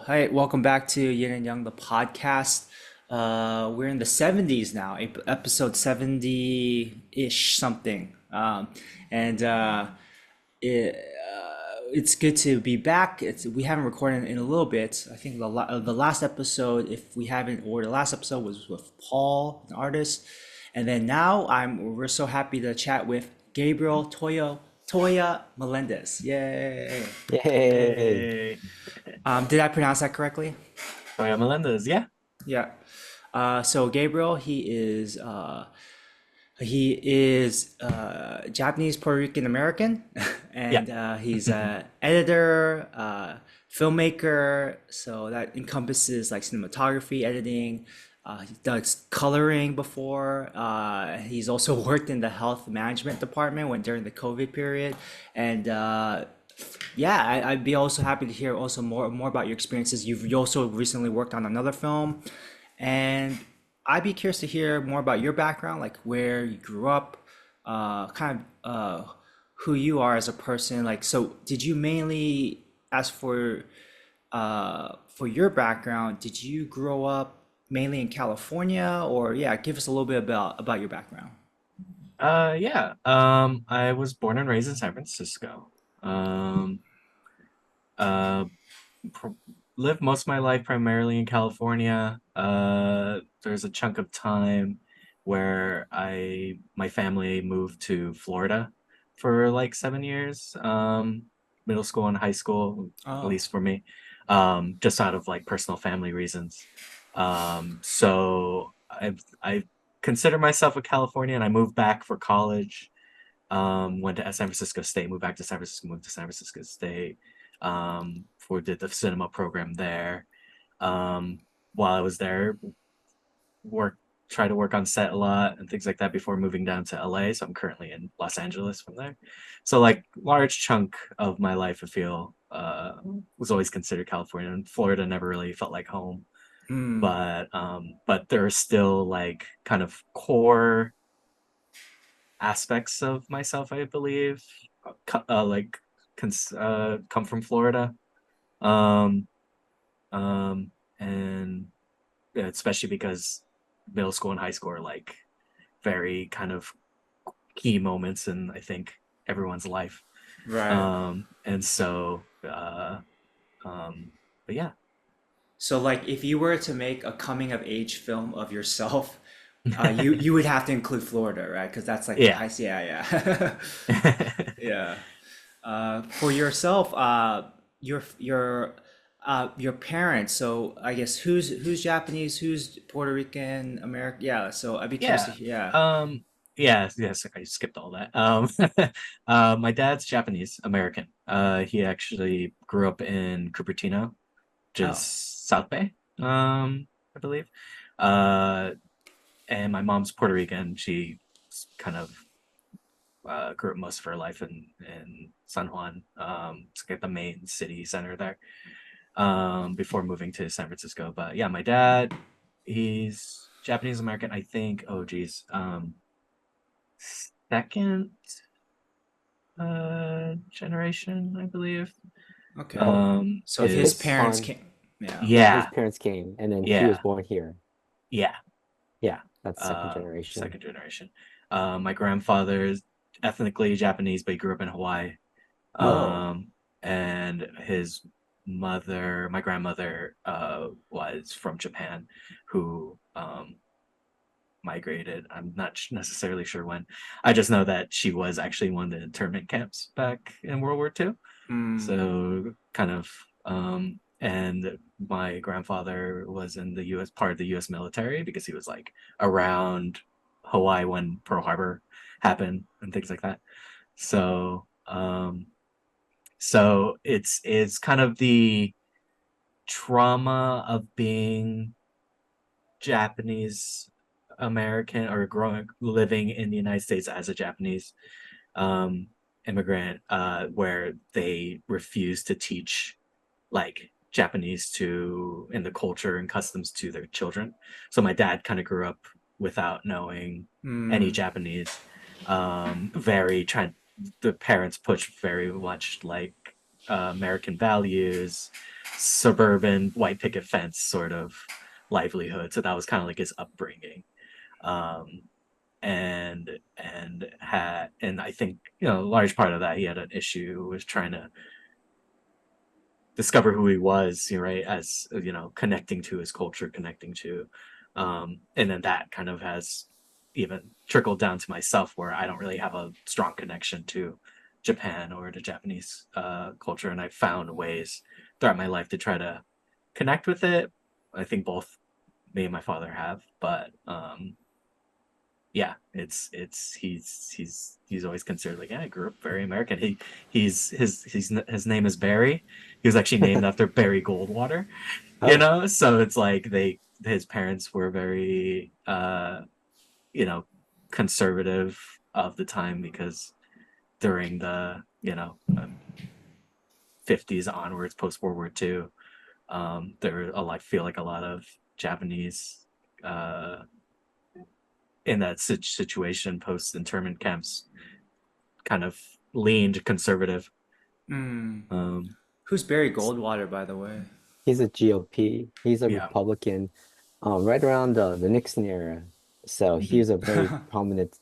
Hi, welcome back to Yin and Young, the podcast. We're in the 70s now, episode 70-ish something. And it's good to be back. We haven't recorded in a little bit. I think the last episode, if we haven't, or the last episode was with Paul, an artist. And then now we're so happy to chat with Gabriel Toya-Meléndez. Yay. Yay! Yay. Did I pronounce that correctly? Toya-Meléndez, yeah. Yeah. So Gabriel, he is Japanese Puerto Rican American, Yeah. and he's a editor, filmmaker. So that encompasses like cinematography, editing. He does coloring before. He's also worked in the health management department when during the COVID period, and yeah, I'd be also happy to hear also more about your experiences. You also recently worked on another film, and I'd be curious to hear more about your background, like where you grew up, kind of who you are as a person. Like, so did you mainly, as for your background, did you grow up mainly in California, or yeah, give us a little bit about your background. Yeah. I was born and raised in San Francisco. Um, uh, pr Lived most of my life primarily in California. There's a chunk of time where my family moved to Florida for like 7 years. Middle school and high school, at Oh, least for me, just out of like personal family reasons. So I consider myself a Californian. I moved back for college. Went to San Francisco State, moved back to San Francisco, moved to San Francisco State. For did the cinema program there. Um, while I was there, work try to work on set a lot and things like that before moving down to LA. So I'm currently in Los Angeles from there. So like large chunk of my life, I feel was always considered California, and Florida never really felt like home. hmm. But there are still like kind of core aspects of myself, I believe, like come from Florida. Um, um, and yeah, especially because middle school and high school are like very kind of key moments in I think everyone's life. Right. And so, um, but yeah. So like if you were to make a coming of age film of yourself, you would have to include Florida, right? Because that's like Yeah. I see, yeah, yeah. Yeah. For yourself, your parents. So I guess who's Japanese, who's Puerto Rican, American. Yeah. So I'd be curious to Yeah. hear. Yeah. Yes, I skipped all that. My dad's Japanese American. He actually grew up in Cupertino, which is Oh. South Bay, I believe. Uh, and my mom's Puerto Rican. She kind of grew up most of her life in San Juan, it's like the main city center there, before moving to San Francisco. But yeah, my dad, he's Japanese American, I think. Oh geez, second generation, I believe. Okay. Oh, So his his his parents on came. Yeah. Yeah, His parents came, and then he was yeah, born here. yeah. Yeah, that's second generation. Second generation. My grandfather's ethnically Japanese, but he grew up in Hawaii. Oh. Um, and his mother, my grandmother, was from Japan, who migrated. I'm not necessarily sure when. I just know that she was actually in one of the internment camps back in World War II. Hmm. So kind of, and my grandfather was in the U.S. part of the U.S. military because he was like around Hawaii when Pearl Harbor happened and things like that. So, it's kind of the trauma of being Japanese American or growing living in the United States as a Japanese um, immigrant, where they refuse to teach like Japanese to in the culture and customs to their children. So my dad kind of grew up without knowing any Hmm. Japanese. Very trying The parents push very much like American values, suburban white picket fence sort of livelihood. So that was kind of like his upbringing. Um, and I think, you know, a large part of that, he had an issue with trying to discover who he was, you know, right, as you know, connecting to his culture, connecting to, and then that kind of has even trickled down to myself, where I don't really have a strong connection to Japan or the Japanese culture, and I've found ways throughout my life to try to connect with it. I think both me and my father have, but yeah, he's always considered like, yeah, I grew up very American. His name is Barry. He was actually named after Barry Goldwater, you Oh, know. So it's like his parents were very you know, conservative of the time, because during the, you know, 50s onwards, post World War II, there were I feel like a lot of Japanese uh in that situation, post internment camps, kind of leaned conservative. Mm. Um, Who's Barry Goldwater, by the way? he's a GOP. He's a yeah. Republican, right around the Nixon era. So he Mhm. was a very prominent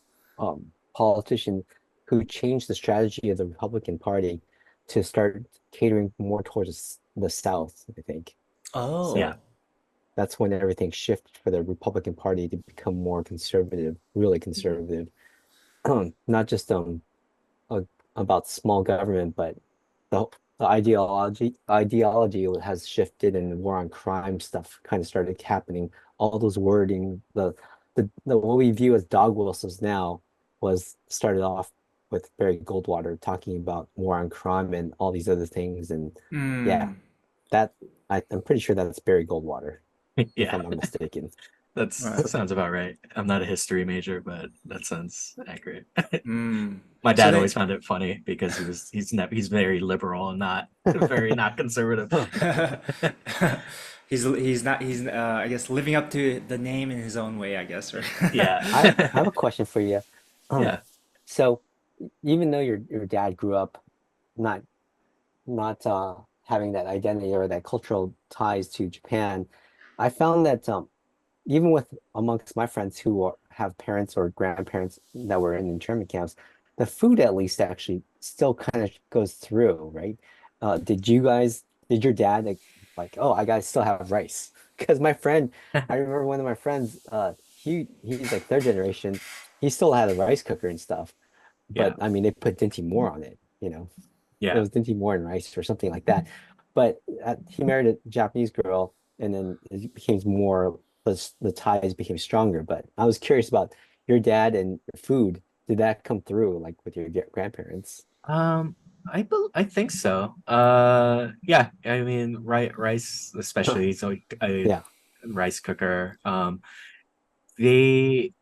politician who changed the strategy of the Republican Party to start catering more towards the South, I think. Yeah. So Oh. that's when everything shifted for the Republican Party to become more conservative, really Mhm. conservative. Not just uh, about small government, but the, the ideology has shifted, and the war on crime stuff kind of started happening. All those wording, the what we view as dog whistles now was started off with Barry Goldwater talking about war on crime and all these other things. And yeah, Mm. that I'm pretty sure that's Barry Goldwater, if Yeah. I'm not mistaken. That Right. sounds about right. I'm not a history major, but that sounds accurate. Mm. My So dad then always found it funny because he's very liberal and not very not conservative. he's not I guess living up to the name in his own way, I guess, right? Yeah. I have a question for you. Um, Yeah. so even though your dad grew up not not having that identity or that cultural ties to Japan, I found that even with amongst my friends who have parents or grandparents that were in internment camps, the food at least actually still kind of goes through, right? Did your dad like, oh, I gotta still have rice? Because my friend, I remember one of my friends, he's like third generation, he still had a rice cooker and stuff, Yeah. but I mean, they put Dinty Moore on it, you know. It Yeah. was Dinty Moore and rice or something like that. But he married a Japanese girl, and then it became more the ties became stronger. But I was curious about your dad and your food. Did that come through like with your grandparents? Um, I think so. Yeah. I mean, rice, especially, so a Yeah. rice cooker. They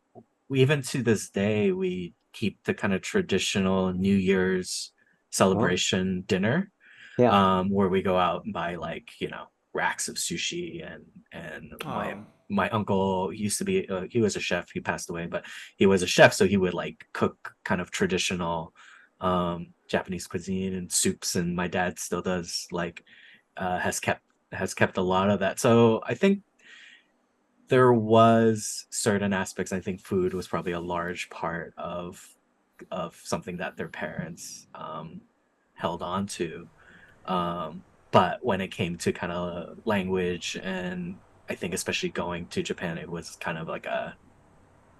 even to this day we keep the kind of traditional New Year's Oh, celebration dinner, yeah. where we go out and buy, like, you know, racks of sushi. And Oh. my uncle used to be he was a chef. He passed away, but he was a chef, so he would like cook kind of traditional Japanese cuisine and soups, and my dad still does, like, has kept a lot of that. So I think there was certain aspects. I think food was probably a large part of something that their parents held on to. But when it came to kind of language, and I think especially going to Japan, it was kind of like a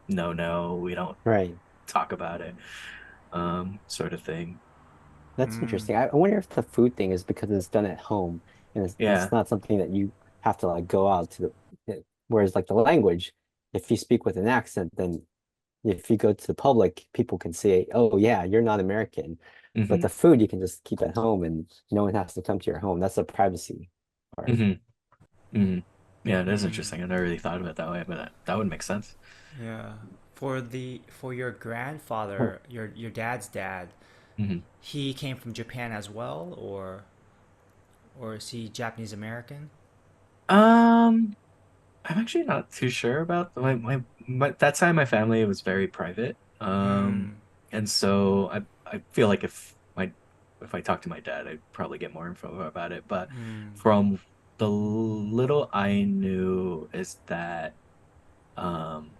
no, no, we don't Right. talk about it, sort of thing. That's Mm. interesting. I wonder if the food thing is because it's done at home and it's Yeah. not something that you have to like go out to whereas like the language, if you speak with an accent, then if you go to the public, people can say, "Oh yeah, you're not American." But Hmm. the food you can just keep at home, and no one has to come to your home. That's the privacy part. Hmm. Hmm. Yeah, it is Mm. interesting. I never really thought of it that way, but that would make sense. Yeah. For your Oh, grandfather, your dad's dad, Hmm. he came from Japan as well, or is he Japanese American? Um, I'm actually not too sure about that side of my family. It was very private. Mm. And so I feel like if my if I talk to my dad, I'd probably get more info about it. But Mm, from the little I knew is that um,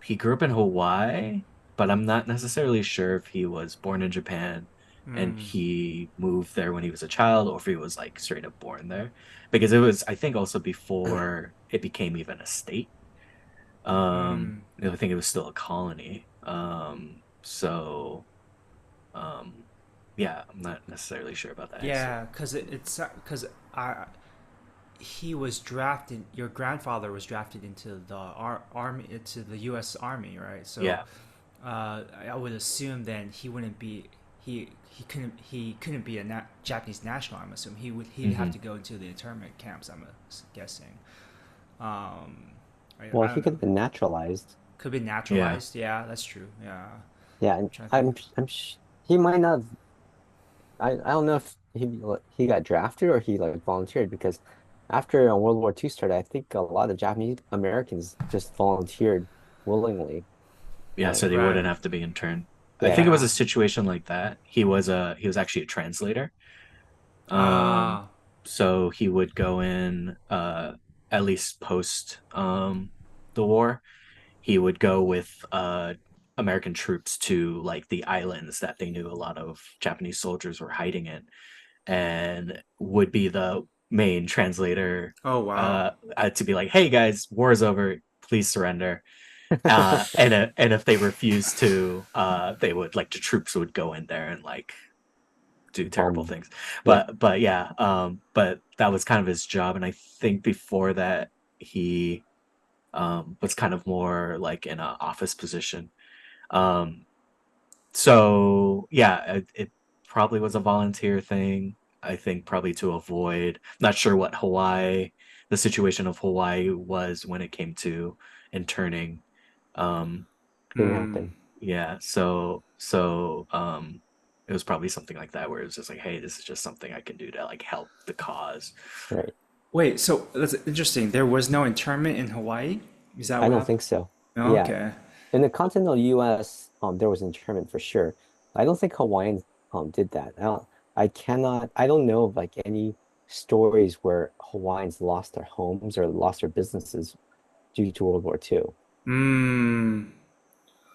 he grew up in Hawaii, but I'm not necessarily sure if he was born in Japan and mm, he moved there when he was a child or if he was like straight up born there. Because it was, I think, also before it became even a state. mm. I think it was still a colony. So um, yeah, I'm not necessarily sure about that history. Yeah, because it's because I he was drafted. Your grandfather was drafted into the army, into the U.S. Army, right? So Yeah. I would assume then he wouldn't be he couldn't be a Japanese national. I'm assuming he'd have Hmm. to go into the internment camps. I'm guessing. Um, Well, I he don't could know. have been naturalized. Could be Yeah. naturalized. Yeah, that's true. Yeah, I'm Yeah, and trying to think. he might not have, I don't know if he got drafted or he like volunteered because after World War II started, I think a lot of Japanese Americans just volunteered willingly. Yeah, so And they Right. wouldn't have to be interned. I think it yeah, was a Yeah. situation like that. He was actually a translator. Um, Ah. so he would go in at least post the war. He would go with American troops to like the islands that they knew a lot of Japanese soldiers were hiding in, and would be the main translator Oh wow. to be like, "Hey guys, war is over. Please surrender." And if they refused to, they would like the troops would go in there and like do terrible um, things. yeah, But yeah, but that was kind of his job, and I think before that he was kind of more like in an office position. Um, so yeah, it probably was a volunteer thing. I think probably to avoid. Not sure what the situation of Hawaii was when it came to interning. Um, didn't Hmm. happen. yeah, it was probably something like that where it was just like, hey, this is just something I can do to like help the cause. Right. Wait, so that's interesting. There was no internment in Hawaii? Is that I what don't happened? think so. Oh, Yeah, okay. in the continental U.S., there was internment for sure. I don't think Hawaiians did that. I don't know of like any stories where Hawaiians lost their homes or lost their businesses due to World War II. Hmm.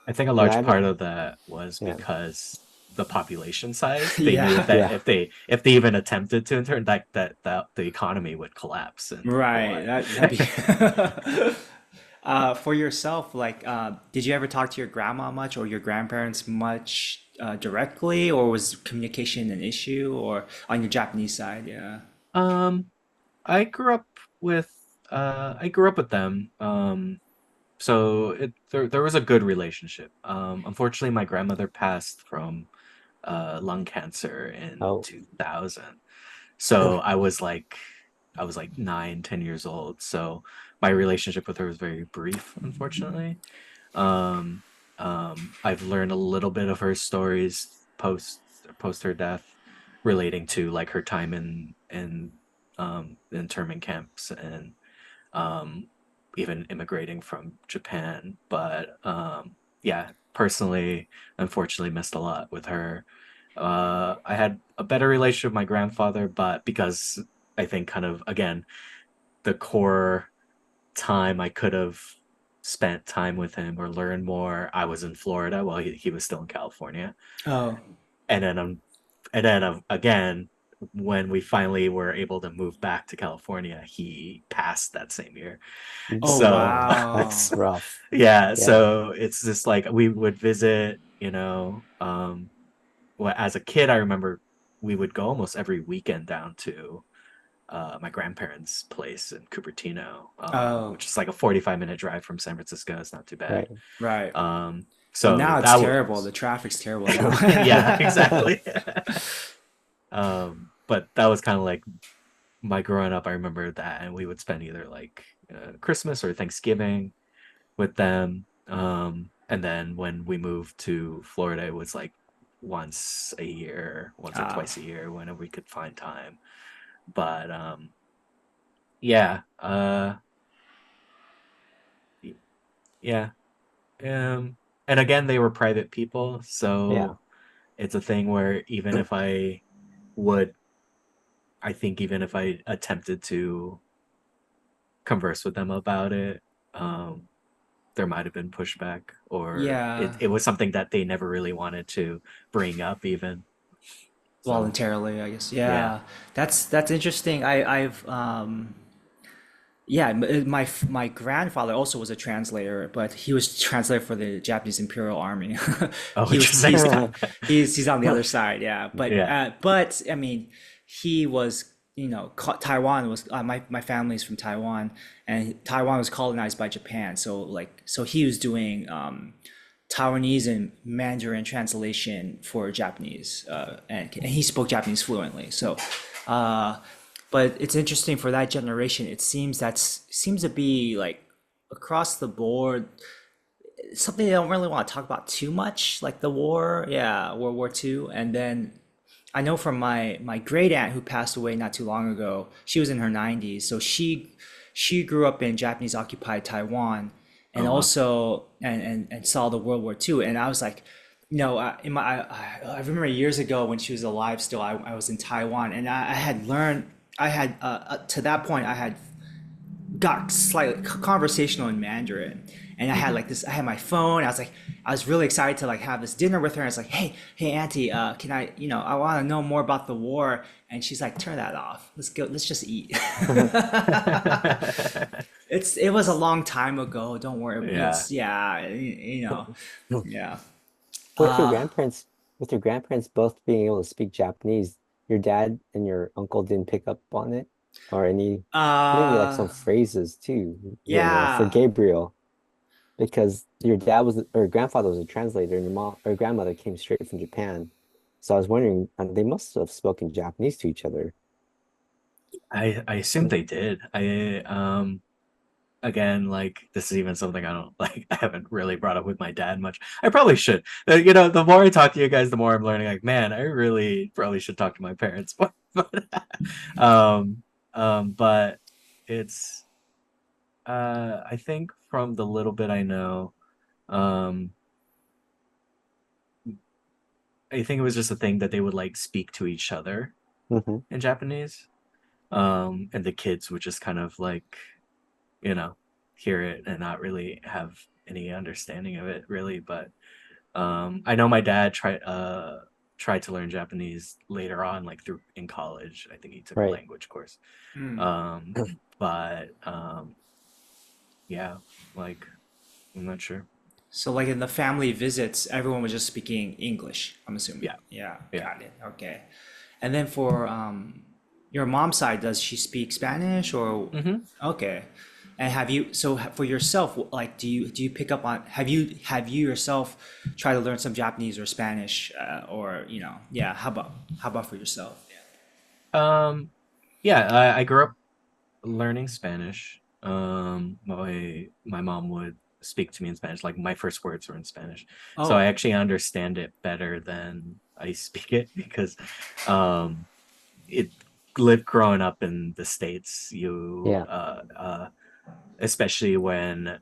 I think a And I large haven't, part of that was yeah, because the population size. They knew Yeah. that yeah, if they even attempted to intern, that the economy would collapse in Right. Hawaii. That'd be for yourself, like did you ever talk to your grandma much or your grandparents much directly, or was communication an issue or on your Japanese side? Yeah. um, I grew up with I grew up with them. So there was a good relationship. Unfortunately, my grandmother passed from lung cancer in oh, 2000. So I was like 9, 10 years old. So my relationship with her was very brief, unfortunately. Um, I've learned a little bit of her stories post her death, relating to like her time in internment camps and um, even immigrating from Japan. But yeah, personally, unfortunately, missed a lot with her. I had a better relationship with my grandfather, but because I think kind of again the core time I could have spent time with him or learned more, I was in Florida while he was still in California, Oh. and then again when we finally were able to move back to California, he passed that same year. Oh So wow, wow. that's rough. yeah, Yeah. so it's just like we would visit, well, as a kid, I remember we would go almost every weekend down to my grandparents' place in Cupertino, Oh, which is like a 45-minute drive from San Francisco. It's not too bad. Right. right. And So now it's that terrible. was, The traffic's terrible now. yeah, exactly. But that was kind of like my growing up. I remember that, and we would spend either like Christmas or Thanksgiving with them. And then when we moved to Florida, it was like once a year, once or Ah. twice a year, whenever we could find time. But yeah, yeah. Um, and again, they were private people, Yeah. so it's a thing where even if I would, I think even if I attempted to converse with them about it, there might have been pushback, or Yeah, it was something that they never really wanted to bring up even. So voluntarily, I guess. yeah. Yeah, that's interesting. I've yeah, my grandfather also was a translator, but he was translator for the Japanese Imperial Army. Oh, He was interesting. he's on the other side, yeah. Yeah. But I mean, he was, Taiwan was, my family's from Taiwan, and Taiwan was colonized by Japan. So he was doing Taiwanese and Mandarin translation for Japanese, and he spoke Japanese fluently. Uh, but it's interesting for that generation. It seems to be like across the board something they don't really want to talk about too much, like the war, yeah, World War II. And then I know from my great aunt who passed away not too long ago. She was in her 90s, so she grew up in Japanese occupied Taiwan, and Oh wow. also and saw the World War II. And I was like, in I remember years ago when she was alive still, I was in Taiwan, and I had learned, I had to that point I had got slightly conversational in Mandarin. And I had Hmm. like this, I had my phone. I was really excited to like have this dinner with her. And it's like, hey, Auntie, can I, I want to know more about the war. And she's like, turn that off. Let's go. Let's just eat. It was a long time ago. Don't worry. Yeah. It's, yeah, yeah. With your Uh, grandparents, with your grandparents both being able to speak Japanese, your dad and your uncle didn't pick up on it, or any, maybe like some uh, phrases too, for yeah. Gabriel, because your dad was, or your grandfather was a translator, and your mom or grandmother came straight from Japan. So I was wondering, they must have spoken Japanese to each other. I assume they did. Again, like this is even something I don't like. I haven't really brought up with my dad much. I probably should. The more I talk to you guys, the more I'm learning. Like, man, I really probably should talk to my parents more. um, but it's I think from the little bit I know, um, I think it was just a thing that they would like speak to each other Hmm. in Japanese. And the kids would just kind of like, you know, hear it and not really have any understanding of it really. But I know my dad tried to learn Japanese later on, like through in college. I think he took a Right. language course. Mm. Um, but yeah, like I'm not sure. So like in the family visits, everyone was just speaking English, I'm assuming. Yeah, Yeah, yeah. got it. Okay. And then for your mom's side, does she speak Spanish or Hmm. okay? And for yourself, like do you pick up on have you yourself try to learn some Japanese or Spanish or yeah, how about for yourself? Um, yeah, I grew up learning Spanish. My mom would speak to me in Spanish. Like my first words were in Spanish, so I Oh, actually understand it better than I speak it because, um, it lived growing up in the States. Yeah. Especially when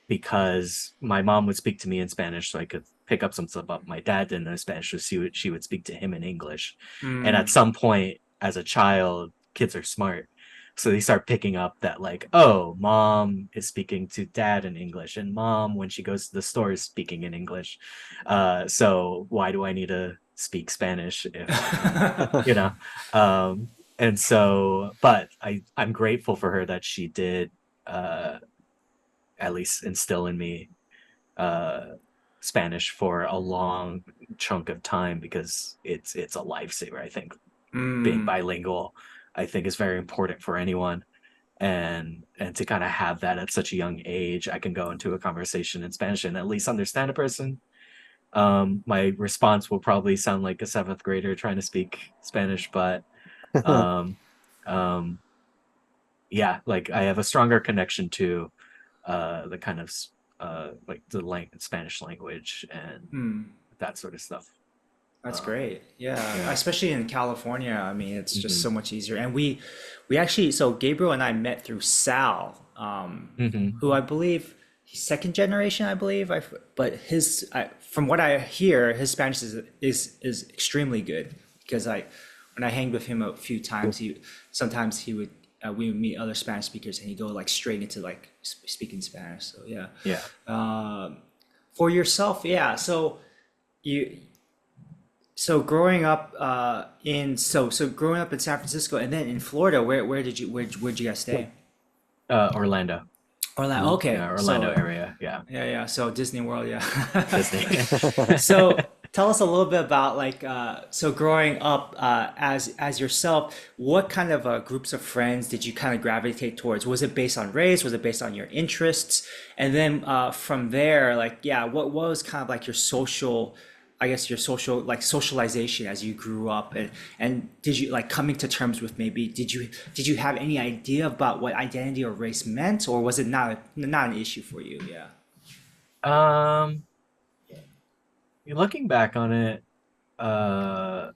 because my mom would speak to me in Spanish, so I could pick up some stuff. But my dad didn't know Spanish, so she would speak to him in English. And at mm. some point, as a child, kids are smart, so they start picking up that like, oh, mom is speaking to dad in English, and mom, when she goes to the store, is speaking in English. So why do I need to speak Spanish if you know? Um, and so, but I'm grateful for her that she did. Uh, at least instill in me uh, Spanish for a long chunk of time because it's a lifesaver. I think being Mm. bilingual, I think, is very important for anyone, and to kind of have that at such a young age, I can go into a conversation in Spanish and at least understand a person. My response will probably sound like a seventh grader trying to speak Spanish, but um, um, yeah, like I have a stronger connection to the kind of like the Spanish language and Mm. that sort of stuff. That's Um, great. Yeah, yeah. especially in California. I mean, it's just Hmm. so much easier. And we actually, so Gabriel and I met through Sal, Hmm. who I believe he's second generation, I believe. But from what I hear, his Spanish is extremely good because when I hanged with him a few times, sometimes he would we would meet other Spanish speakers and he'd go like straight into like speaking Spanish. So yeah. Yeah. For yourself, yeah. You so growing up so growing up in San Francisco and then in Florida, where'd you guys stay? Orlando. Orlando. Okay, Yeah, Orlando so area. Yeah. yeah. So Disney World, yeah. Disney. So tell us a little bit about so growing up as yourself, what kind of groups of friends did you kind of gravitate towards? Was it based on race? Was it based on your interests? And then from there, like yeah, what was kind of like your social, I guess your social like socialization as you grew up, and did you like coming to terms with maybe did you have any idea about what identity or race meant, or was it not an issue for you? Yeah. Um, Looking back on it, uh,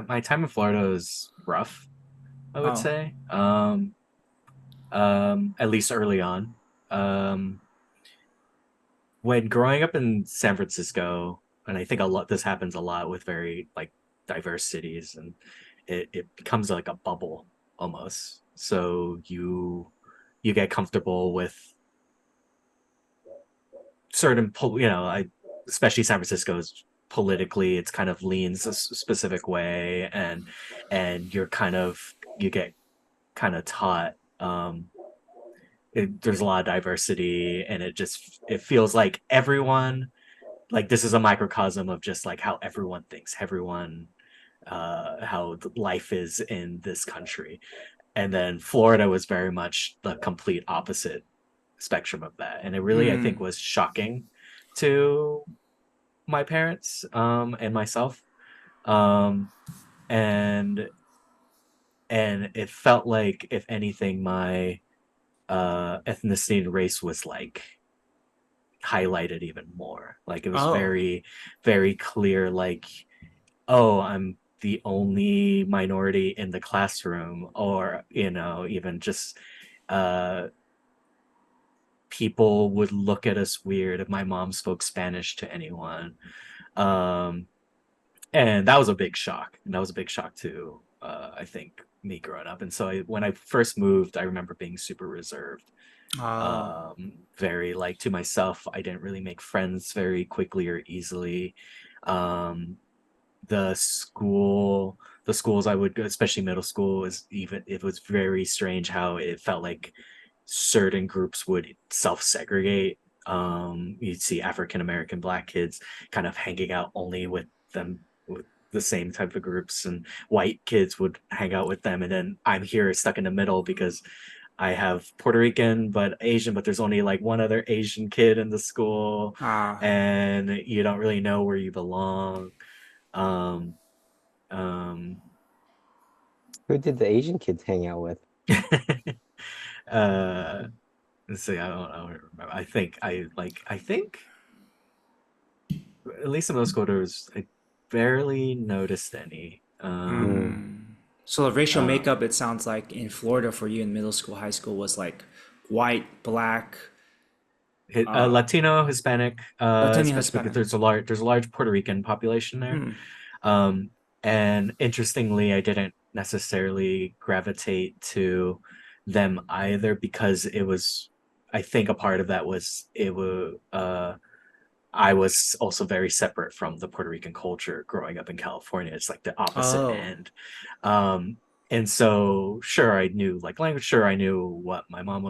my time in Florida was rough, I would Oh. say. At least early on. Um, when growing up in San Francisco, and I think a lot this happens a lot with very like diverse cities, and it becomes like a bubble almost. So you get comfortable with certain especially San Francisco's politically, it's kind of leans a specific way, and you get kind of taught there's a lot of diversity, and it feels like everyone, like this is a microcosm of just like how everyone thinks, everyone how life is in this country. And then Florida was very much the complete opposite spectrum of that, and it really I think Mm. was shocking to my parents and myself, um and it felt like if anything my ethnicity and race was like highlighted even more. Like it was Oh. very, very clear, like, oh, I'm the only minority in the classroom, or, even just uh people would look at us weird if my mom spoke Spanish to anyone. Um and that was a big shock. And that was a big shock to I think me growing up. And so when I first moved, I remember being super reserved, Oh. very like to myself. I didn't really make friends very quickly or easily. um the schools I would go, especially middle school, it was very strange how it felt like certain groups would self-segregate. You'd see African American black kids kind of hanging out only with them, with the same type of groups, and white kids would hang out with them, and then I'm here stuck in the middle because I have Puerto Rican but Asian, but there's only like one other Asian kid in the school, Ah. and you don't really know where you belong. Um, um, Who did the Asian kids hang out with? uh, let's see, I don't remember. I think at least in those quarters, I barely noticed any. Mm. So the racial Uh, makeup, it sounds like in Florida for you in middle school, high school was like white, black, Latino, Hispanic, Latino, especially because Hispanic. there's a large Puerto Rican population there. Hmm. Um, and interestingly, I didn't necessarily gravitate to them either because I think a part of that was I was also very separate from the Puerto Rican culture growing up in California. It's like the opposite Oh. end. Um, and so sure, I knew like language, sure, I knew what my mom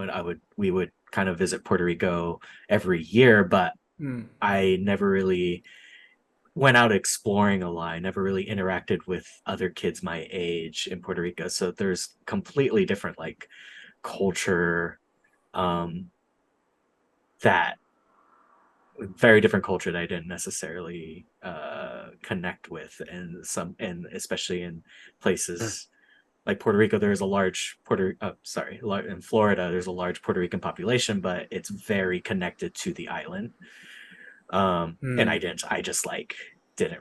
we would kind of visit Puerto Rico every year, but Hmm. I never really went out exploring a lot. I never really interacted with other kids my age in Puerto Rico. So there's completely different like culture, um that very different culture that I didn't necessarily connect with, and especially in places like Puerto Rico, there's a large in Florida, there's a large Puerto Rican population, but it's very connected to the island. And Hmm. I just like didn't,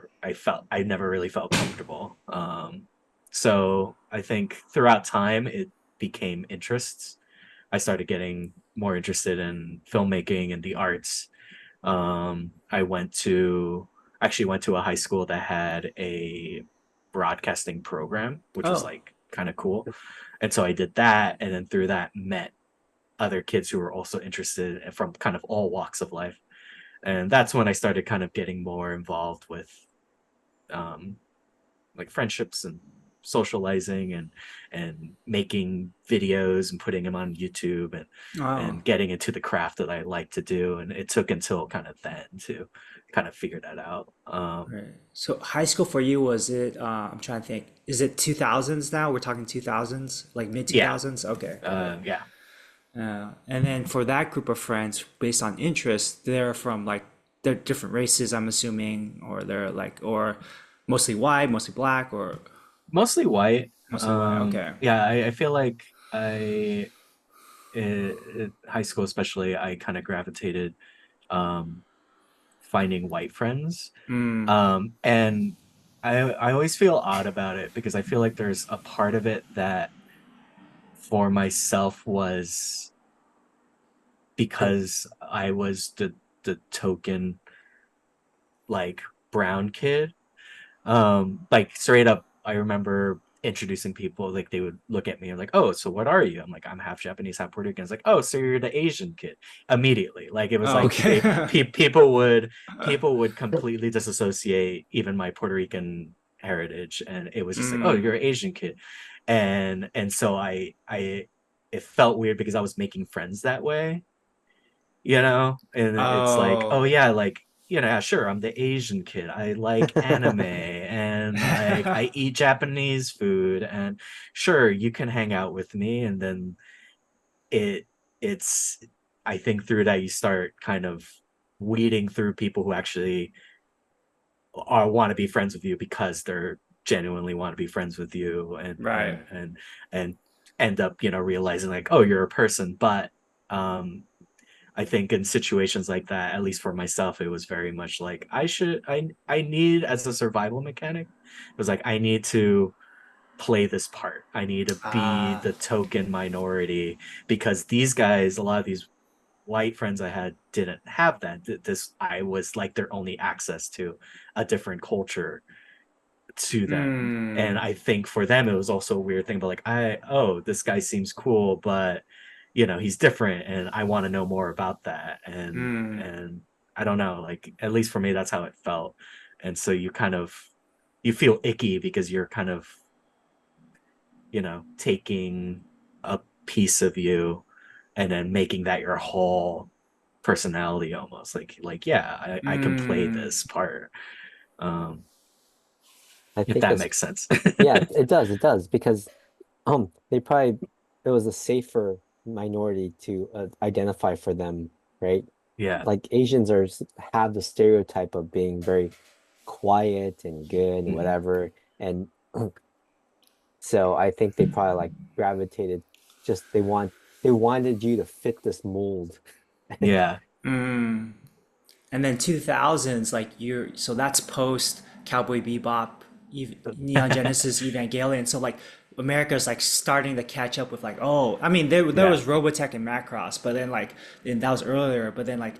I never really felt comfortable. So I think throughout time it became interests. I started getting more interested in filmmaking and the arts, I actually went to a high school that had a broadcasting program, which was Oh, like kind of cool. And so I did that, and then through that met other kids who were also interested from kind of all walks of life. And that's when I started kind of getting more involved with um, like friendships and socializing and making videos and putting them on YouTube oh. and getting into the craft that I like to do. And it took until kind of then to kind of figure that out. Right. So high school for you, was it, I'm trying to think, is it 2000s now? We're talking 2000s, like mid Yeah. 2000s? Okay, got it. Yeah. And then for that group of friends, based on interest, they're from like, they're different races, I'm assuming, or they're like, or mostly white, mostly black, or Mostly white. mostly white. Okay. Yeah, I feel like high school especially, I kind of gravitated um, finding white friends. Mm, And I always feel odd about it because I feel like there's a part of it that for myself was because I was the token like brown kid. Like straight up, I remember introducing people, like they would look at me and like, oh, so what are you? I'm like, I'm half Japanese, half Puerto Rican. It's like, oh, so you're the Asian kid immediately. Like it was oh, like okay. people would completely disassociate even my Puerto Rican heritage, and it was just like, oh, Mm, you're an Asian kid. And so I it felt weird because I was making friends that way, and it's like, oh. oh yeah, like, yeah, sure, I'm the Asian kid, I like anime, and like I eat Japanese food, and sure, you can hang out with me. And then it it's I think through that you start kind of weeding through people who actually are want to be friends with you because they're genuinely want to be friends with you, Right. and end up realizing like, oh, you're a person. But I think in situations like that, at least for myself, it was very much like I need, as a survival mechanic, it was like I need to play this part. I need to be Ah. the token minority because these guys, a lot of these white friends I had didn't have that. This I was like their only access to a different culture to them. And Mm, I think for them it was also a weird thing, but like this guy seems cool, but he's different and I want to know more about that. and mm, and I don't know, like at least for me that's how it felt. And so you feel icky because you're kind of taking a piece of you and then making that your whole personality almost like yeah, I can play mm. this part, um I if think that that's makes sense. yeah, it does because they probably it was a safer minority to identify for them, right? Yeah. Like Asians have the stereotype of being very quiet and good and Mhm. whatever, and so I think they probably like gravitated just they wanted you to fit this mold. Yeah. Mm. And then 2000s, like you're, so that's post Cowboy Bebop, Neon Genesis Evangelion. So like America's like starting to catch up with like, oh, I mean there Yeah. was Robotech and Macross, but then like, and that was earlier, but then like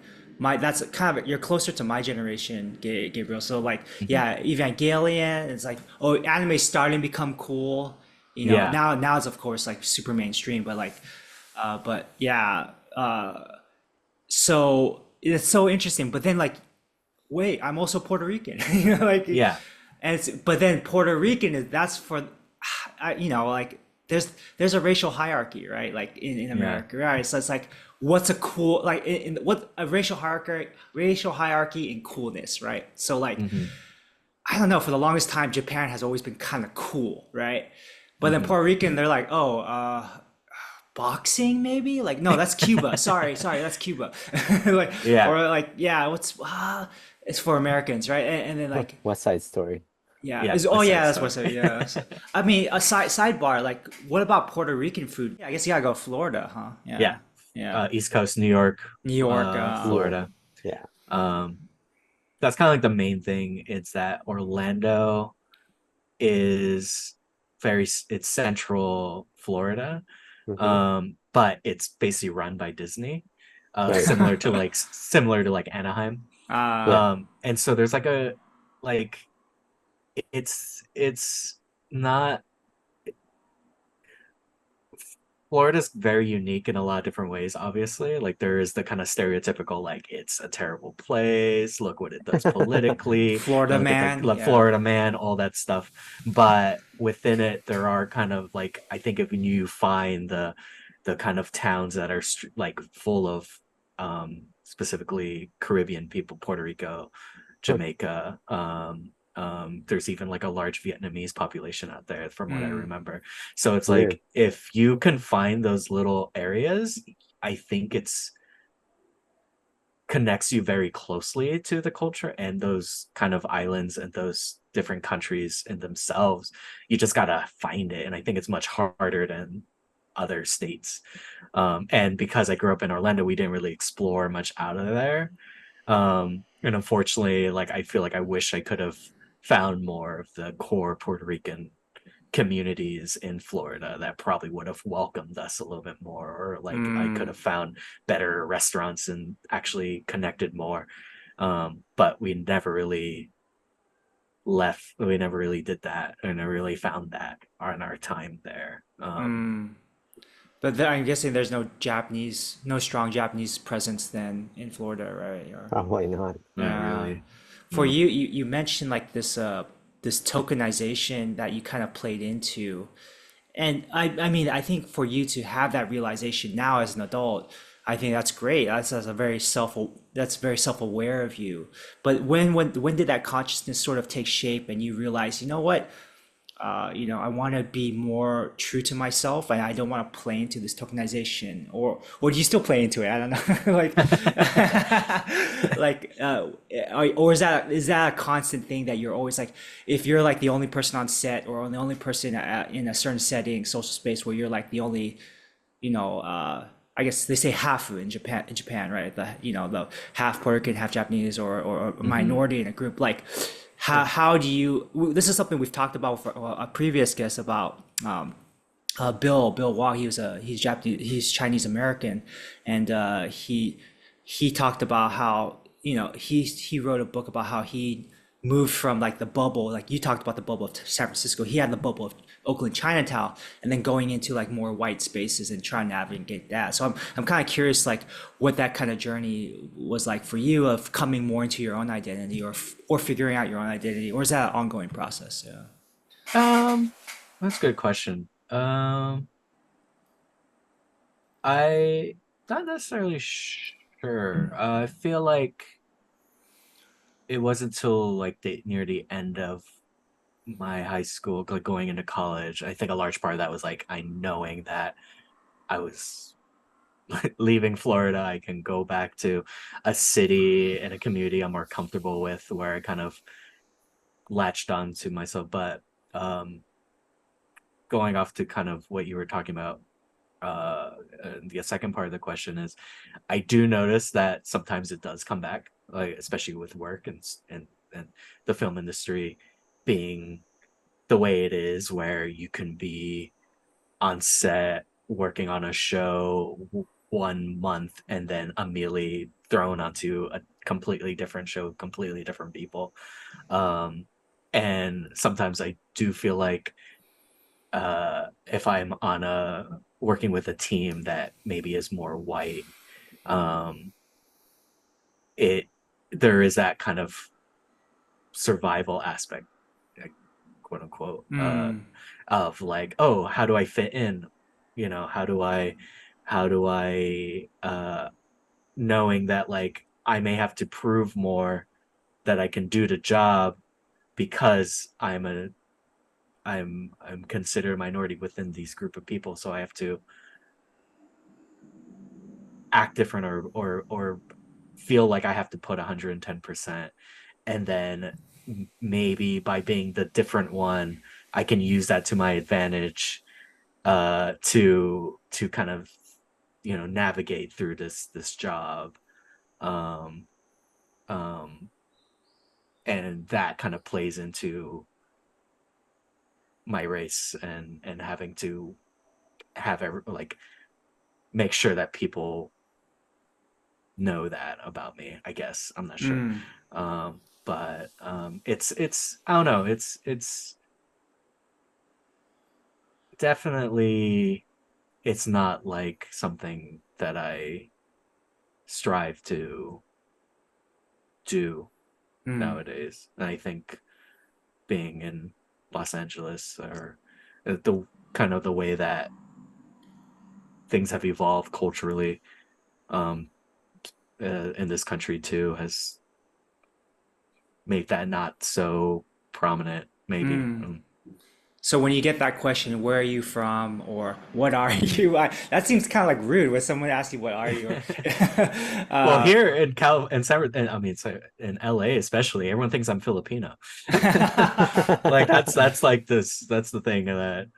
that's kind of, you're closer to my generation, Gabriel. So like, Mhm. yeah, Evangelion, it's like, oh, anime's starting to become cool. Yeah. Now it's of course like super mainstream, but like, but yeah, so it's so interesting. But then like, wait, I'm also Puerto Rican. Like, Yeah. and it's, but then Puerto Rican is, that's for, like there's a racial hierarchy, right? Like in Yeah. America, right? So it's like, what's a cool, like what a racial hierarchy in coolness, right? So like, Hmm. I don't know, for the longest time, Japan has always been kind of cool, right? But then Hmm. Puerto Rican, they're like, oh, boxing maybe, like no, that's Cuba, sorry, that's Cuba. Like, Yeah. or like, yeah, it's for Americans, right? And then like, West Side Story. yeah, Yeah, is, oh West yeah, Side that's Story. what's up, yeah. So, I mean, a sidebar, like what about Puerto Rican food? Yeah, I guess you gotta go Florida, huh? Yeah. Yeah, yeah. East Coast, New York, New York, New York. Florida. Yeah. um that's kind of like the main thing. It's that Orlando is it's central Florida. Hmm. but it's basically run by Disney, Right. similar to like Anaheim. Yeah. And so there's like a like it's not Florida's very unique in a lot of different ways, obviously. Like there is the kind of stereotypical, like it's a terrible place, look what it does politically, Florida and look at the man, like, yeah. Florida man, all that stuff. But within it, there are kind of like I think if you find the kind of towns that are like full of specifically Caribbean people, Puerto Rico, Huh. Jamaica, there's even like a large Vietnamese population out there from what I Mm, remember. So it's Weird. like if you can find those little areas, I think it's connects you very closely to the culture and those kind of islands and those different countries in themselves. You just gotta find it. And I think it's much harder than other states. And because I grew up in Orlando, we didn't really explore much out of there. And unfortunately, like I feel like I wish I could have found more of the core Puerto Rican communities in Florida that probably would have welcomed us a little bit more, or like I could mm, have found better restaurants and actually connected more. But we never really we never really did that, or never really found that on our time there. mm. But there, I'm guessing there's no Japanese, no strong Japanese presence then in Florida, right? Or Probably not. Not yeah. really. For No. you mentioned like this tokenization that you kind of played into. And I mean, I think for you to have that realization now as an adult, I think that's great. That's a very that's very self-aware of you. But when did that consciousness sort of take shape and you realize, you know what? I want to be more true to myself, and I don't want to play into this tokenization, or do you still play into it? I don't know, like, like, or is that a constant thing that you're always like, if you're like the only person on set or the only person in a certain setting, social space where you're like the only, I guess they say hafu in Japan, right? The half Puerto Rican, half Japanese, or a Hmm. minority in a group. Like, how do you? This is something we've talked about for a previous guest about. Bill Wong. He's Japanese, he's Chinese American, and he talked about how he wrote a book about how he moved from like the bubble, like you talked about the bubble of San Francisco. He had the bubble of Oakland Chinatown, and then going into like more white spaces and trying to navigate that. So I'm kind of curious, like what that kind of journey was like for you of coming more into your own identity, or figuring out your own identity, or is that an ongoing process? Yeah. Um, that's a good question. I not necessarily sure. I feel like it wasn't until like near the end of my high school, like going into college. I think a large part of that was like I knowing that I was leaving Florida. I can go back to a city and a community I'm more comfortable with, where I kind of latched on to myself. But um, going off to kind of what you were talking about, the second part of the question is I do notice that sometimes it does come back, like especially with work and the film industry being the way it is, where you can be on set working on a show 1 month and then immediately thrown onto a completely different show, completely different people. Um, and sometimes I do feel like if I'm on a working with a team that maybe is more white, um, it there is that kind of survival aspect, like, quote unquote, Mm, of like, oh, how do I fit in? How do I, knowing that like I may have to prove more that I can do the job because I'm considered a minority within these group of people, so I have to act different, or feel like I have to put 110%, and then maybe by being the different one I can use that to my advantage, to kind of navigate through this job, um um and that kind of plays into my race and having to have like make sure that people know that about me, I guess. I'm not sure. Mm, But it's I don't know, it's definitely, it's not like something that I strive to do mm, nowadays. And I think being in Los Angeles, or the kind of the way that things have evolved culturally, um, in this country too, has made that not so prominent. Maybe. mm. So when you get that question, where are you from, or what are you? That seems kind of like rude when someone asks you, "What are you?" Or, Well, uh, here in I mean, so in LA especially, everyone thinks I'm Filipino. Like that's like this. That's the thing that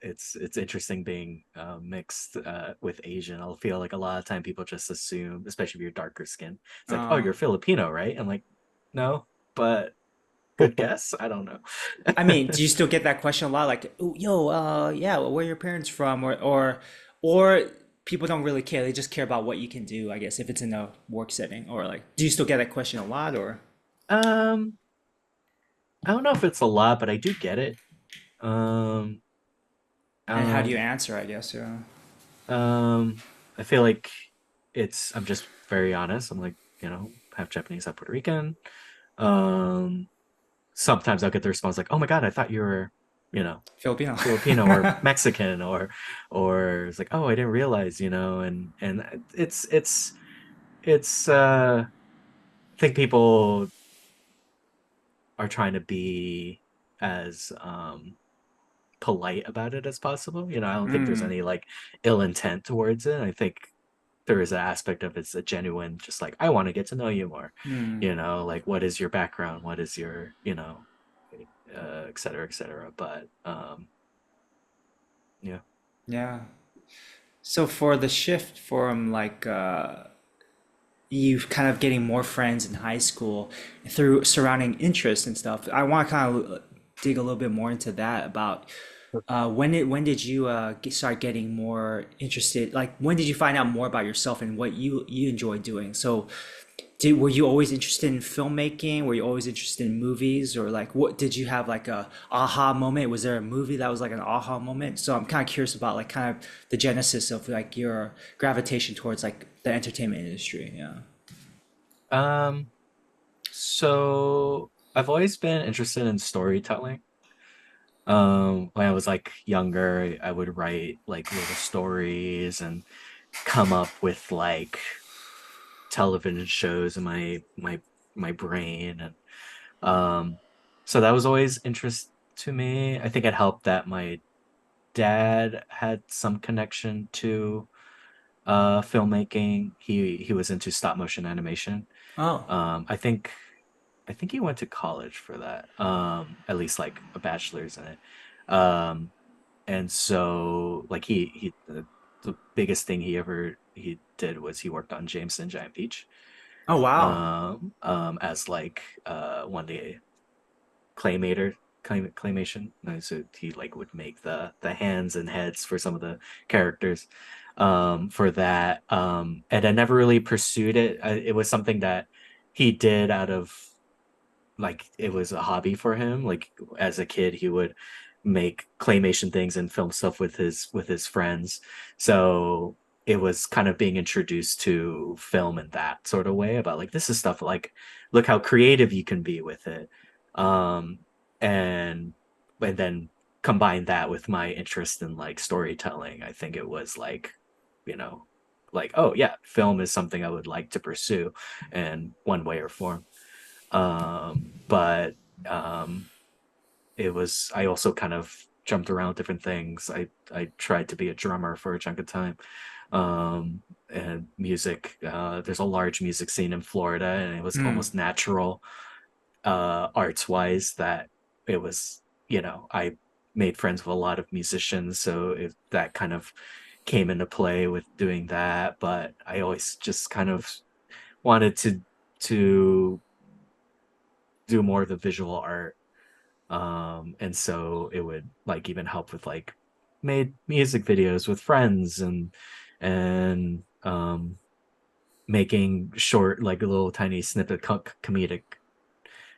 it's interesting being mixed with Asian. I'll feel like a lot of time people just assume, especially if you're darker skin, it's like, oh, uh, you're Filipino, right? I'm like, no, but good guess. I don't know. I mean, do you still get that question a lot? Like, "Oh, yo, yeah, where are your parents from?" Or people don't really care. They just care about what you can do, I guess, if it's in a work setting. Or like, do you still get that question a lot? Or Um, I don't know if it's a lot, but I do get it. Um, and how do you um, answer? I guess. Yeah. um, I feel like I'm just very honest. I'm like, half Japanese, half Puerto Rican. Um, Sometimes I'll get the response like, "Oh my God, I thought you were, you know, Filipino. Filipino or Mexican," or it's like, "Oh, I didn't realize," and it's I think people are trying to be as polite about it as possible. I don't think there's Mm, any like ill intent towards it. I think there is an aspect of it's a genuine, just like, I want to get to know you more. mm, Like, what is your background? What is your, et cetera, et cetera. But yeah. yeah. So for the shift from like you kind of getting more friends in high school through surrounding interests and stuff, I want to kind of dig a little bit more into that about when did you start getting more interested? Like when did you find out more about yourself and what you enjoy doing? So were you always interested in filmmaking? Were you always interested in movies, or like what did you have like a aha moment? Was there a movie that was like an aha moment? So I'm kind of curious about like kind of the genesis of like your gravitation towards like the entertainment industry. Yeah. Um, so I've always been interested in storytelling. When I was like younger, I would write like little stories and come up with like television shows in my brain, and so that was always interest to me. I think it helped that my dad had some connection to filmmaking. He was into stop motion animation. Oh. I think he went to college for that, at least like a bachelor's in it. um and so like the biggest thing he did was he worked on James and Giant Peach, Oh wow. as like one day claymation. So he like would make the hands and heads for some of the characters, for that. And I never really pursued it. It was something that he did out of, like, it was a hobby for him. Like, as a kid he would make claymation things and film stuff with his friends. So it was kind of being introduced to film in that sort of way, about like, this is stuff, like, look how creative you can be with it. um and and then combine that with my interest in like storytelling. I think it was like, you know like, oh yeah, film is something I would like to pursue in one way or form. But um, it was, I also kind of jumped around different things. I tried to be a drummer for a chunk of time. And music, there's a large music scene in Florida, and it was Mm. almost natural, arts wise, that it was, I made friends with a lot of musicians, so that kind of came into play with doing that. But I always just kind of wanted to do more of the visual art. And so it would like even help with like, made music videos with friends, and and making short, like little tiny comedic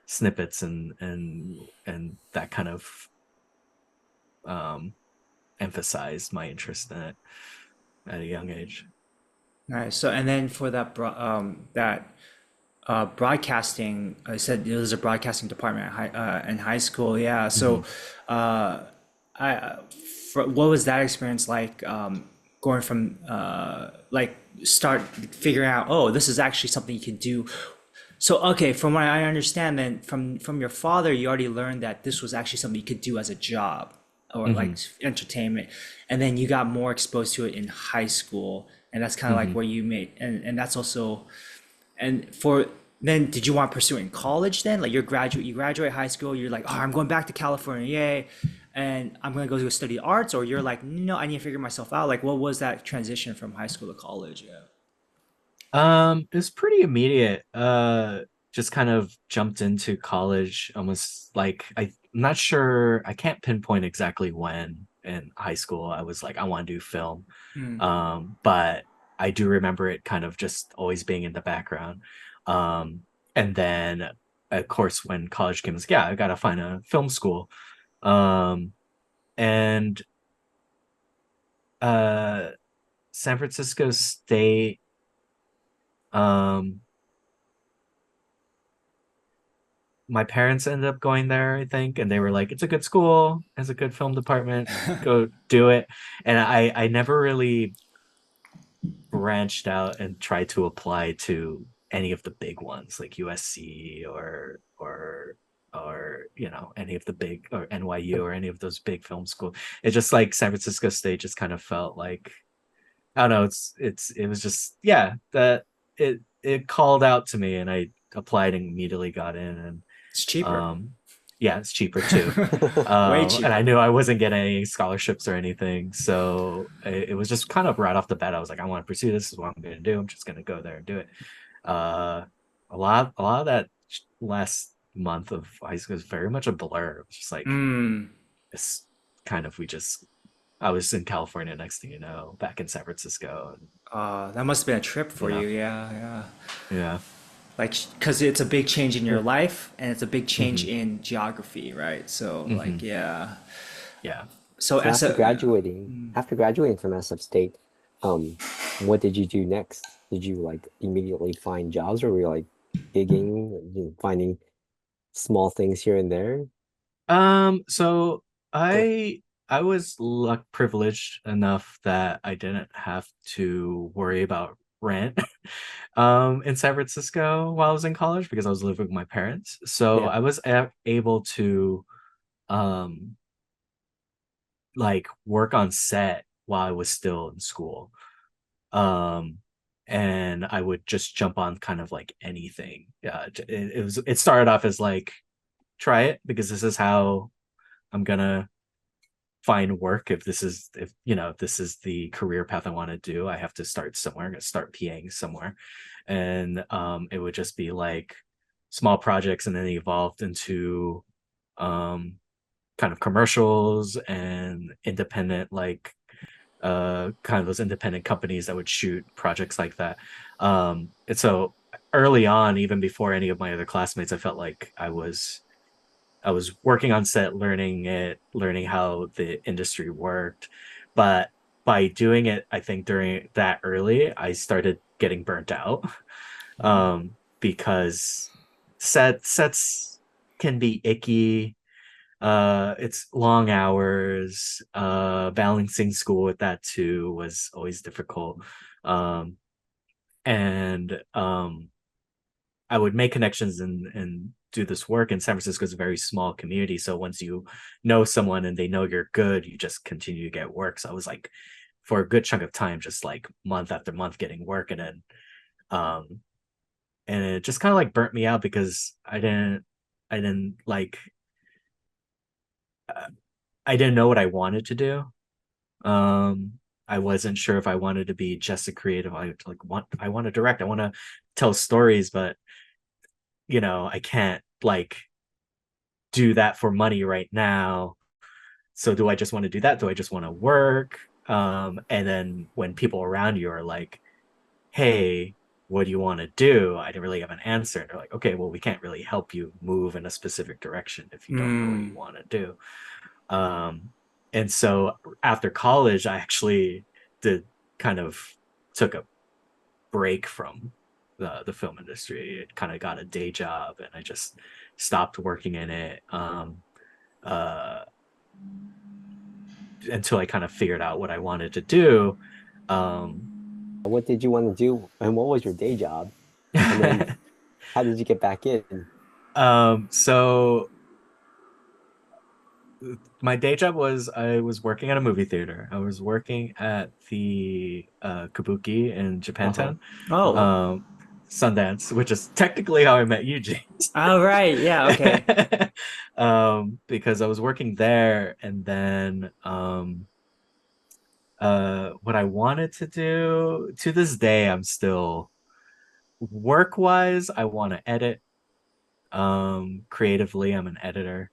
snippets, and that kind of um, emphasized my interest in it at a young age. Nice. So, and then for broadcasting, I said there's a broadcasting department in high school. Yeah. Mm-hmm. So, uh, I what was that experience like? Going from like start figuring out, oh, this is actually something you can do. So, okay, from what I understand, then from your father, you already learned that this was actually something you could do as a job or Mm-hmm. like entertainment, and then you got more exposed to it in high school, and that's kind of like Mm-hmm. where you made, and that's also, and for then, did you want to pursue it in college then? Like you graduate high school, you're like, oh, I'm going back to California, yay, and I'm gonna go study arts, or you're like, no, I need to figure myself out. Like, what was that transition from high school to college? Yeah. It was pretty immediate. Just kind of jumped into college almost like I'm not sure, I can't pinpoint exactly when in high school I was like, I want to do film. Hmm. But I do remember it kind of just always being in the background. Um, and then of course when college came, I was like, yeah, I gotta find a film school. Um, and uh San Francisco State, um my parents ended up going there, I think, and they were like, "It's a good school, has a good film department, go do it." And I never really branched out and tried to apply to any of the big ones like USC or any of the big, or NYU or any of those big film schools. It's just like San Francisco State just kind of felt like, I don't know, it was just, yeah, that it called out to me, and I applied and immediately got in. And It's cheaper. um, yeah, it's cheaper too. Way And I cheaper. knew I wasn't getting any scholarships or anything. So it was just kind of right off the bat. I was like, I want to pursue this. This is what I'm going to do. I'm just going to go there and do it. Uh, a lot of that last month of high school was very much a blur. It was just like, Mm. it's kind of, I was in California, next thing you know, back in San Francisco. And, That must have been a trip you for know, you. Yeah, yeah. yeah. Like, because it's a big change in your life and it's a big change Hmm. in geography, right? So, like, Hmm. yeah. Yeah. So, So as a, after graduating from SF State, um, what did you do next? Did you like immediately find jobs, or were you like gigging, finding small things here and there? So I was luck privileged enough that I didn't have to worry about rent in San Francisco while I was in college, because I was living with my parents. So Yeah. I was able to um like work on set while I was still in school. Um and I would just jump on kind of like anything. Yeah, it started off as like, try it because this is how I'm gonna find work. If this is the career path I want to do, I have to start somewhere. I'm gonna start PAing somewhere. And it would just be like small projects, and then it evolved into um kind of commercials and independent, like kind of those independent companies that would shoot projects like that. And so early on, even before any of my other classmates, I felt like I was working on set, learning how the industry worked. But by doing it, I think during that early, I started getting burnt out. Because sets can be icky. It's long hours. Balancing school with that too was always difficult. Um, and I would make connections and do this work. And San Francisco is a very small community. So once you know someone and they know you're good, you just continue to get work. So I was like, for a good chunk of time, just like month after month getting work. Um, and it just kind of like burnt me out because I didn't like, uh, I didn't know what I wanted to do. Um, I wasn't sure if I wanted to be just a creative. I want to direct. I want to tell stories, but I can't like do that for money right now. So do I just want to do that? Do I just want to work? And then when people around you are like, hey, what do you want to do? I didn't really have an answer. And they're like, okay, well, we can't really help you move in a specific direction if you don't know what you Mm. want to do. And so after college, I actually did kind of took a break from the film industry. It kind of got a day job, and I just stopped working in it uh, until I kind of figured out what I wanted to do. Um, What did you want to do, and what was your day job? And then how did you get back in? so my day job was I was working at a movie theater. I was working at the Kabuki in Uh-huh. Japantown, Oh. um, Sundance, which is technically how I met you, James. Oh, right. Yeah. Okay. Because I was working there, and then what I wanted to do to this day, I'm still work wise, I want to edit. Creatively, I'm an editor.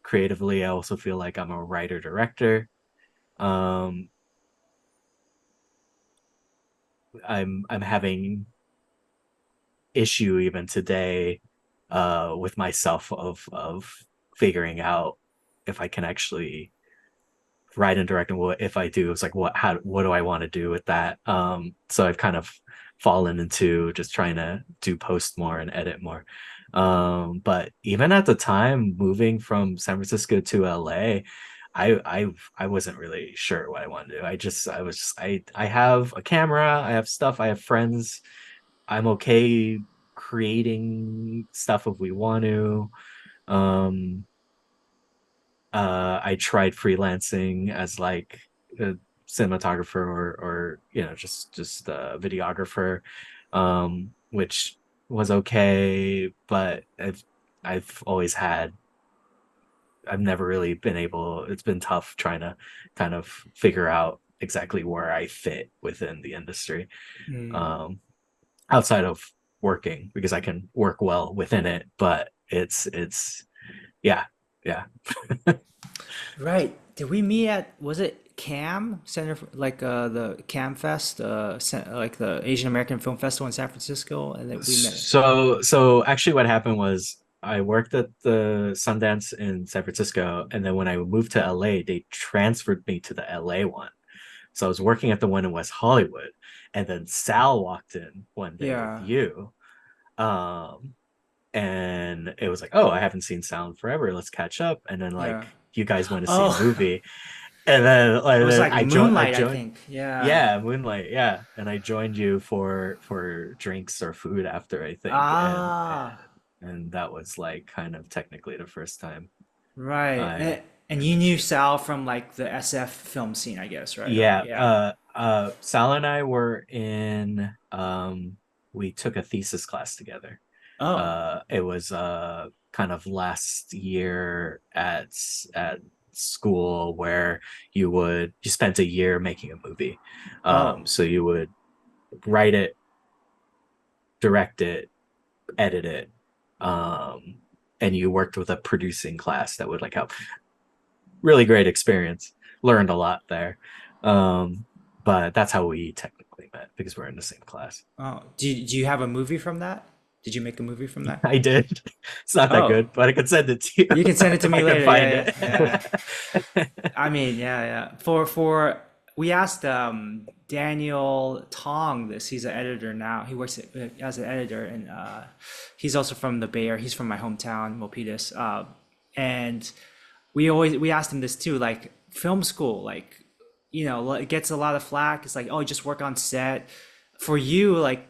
Creatively, I also feel like I'm a writer director. Um, I'm having issue even today with myself of figuring out if I can actually write and direct, and what if I do, it's like what do I want to do with that? So I've kind of fallen into just trying to do post more and edit more. But even at the time moving from San Francisco to LA, I wasn't really sure what I wanted to do. I have a camera, I have stuff, I have friends. I'm okay creating stuff if we want to. Um, I tried freelancing as like a cinematographer or just a videographer, which was okay, but I've always had I've never really been able. It's been tough trying to kind of figure out exactly where I fit within the industry, Mm. um, outside of working, because I can work well within it, but it's yeah, yeah. Right. Did we meet at, was it CAM Center like the CAM Fest, like the Asian American Film Festival in San Francisco, and then we met. So actually what happened was I worked at the Sundance in San Francisco, and then when I moved to LA, they transferred me to the LA one. So I was working at the one in West Hollywood, and then Sal walked in one day with Yeah. you. Um, and it was like, oh, I haven't seen Sal in forever. Let's catch up. And then Yeah. like you guys went to see a Oh, movie. And then it was like I Moonlight, I joined. think. Yeah. Yeah, Moonlight, yeah. And I joined you for drinks or food after, I think. Ah, And that was like kind of technically the first time right. I And you knew initiated. Sal from like the SF film scene, I guess, right? Or Yeah, yeah. Sal and I were in we took a thesis class together. Oh. It was kind of last year at school where you spent a year making a movie. Oh. So you would write it, direct it, edit it, um, and you worked with a producing class that would like help. Really great experience. Learned a lot there. Um, but that's how we technically met, because we're in the same class. Oh. Do you have a movie from that? Did you make a movie from that? I did. It's not that Oh. good, but I could send it to you You can send it to if me I could later. find Yeah, it. yeah, yeah. I mean, yeah, yeah. For we asked Daniel Tong this. He's an editor now. He works as an editor, and he's also from the Bay Area. He's from my hometown, Milpitas. And we asked him this too, like film school, like it gets a lot of flack. It's like, oh, just work on set. For you, like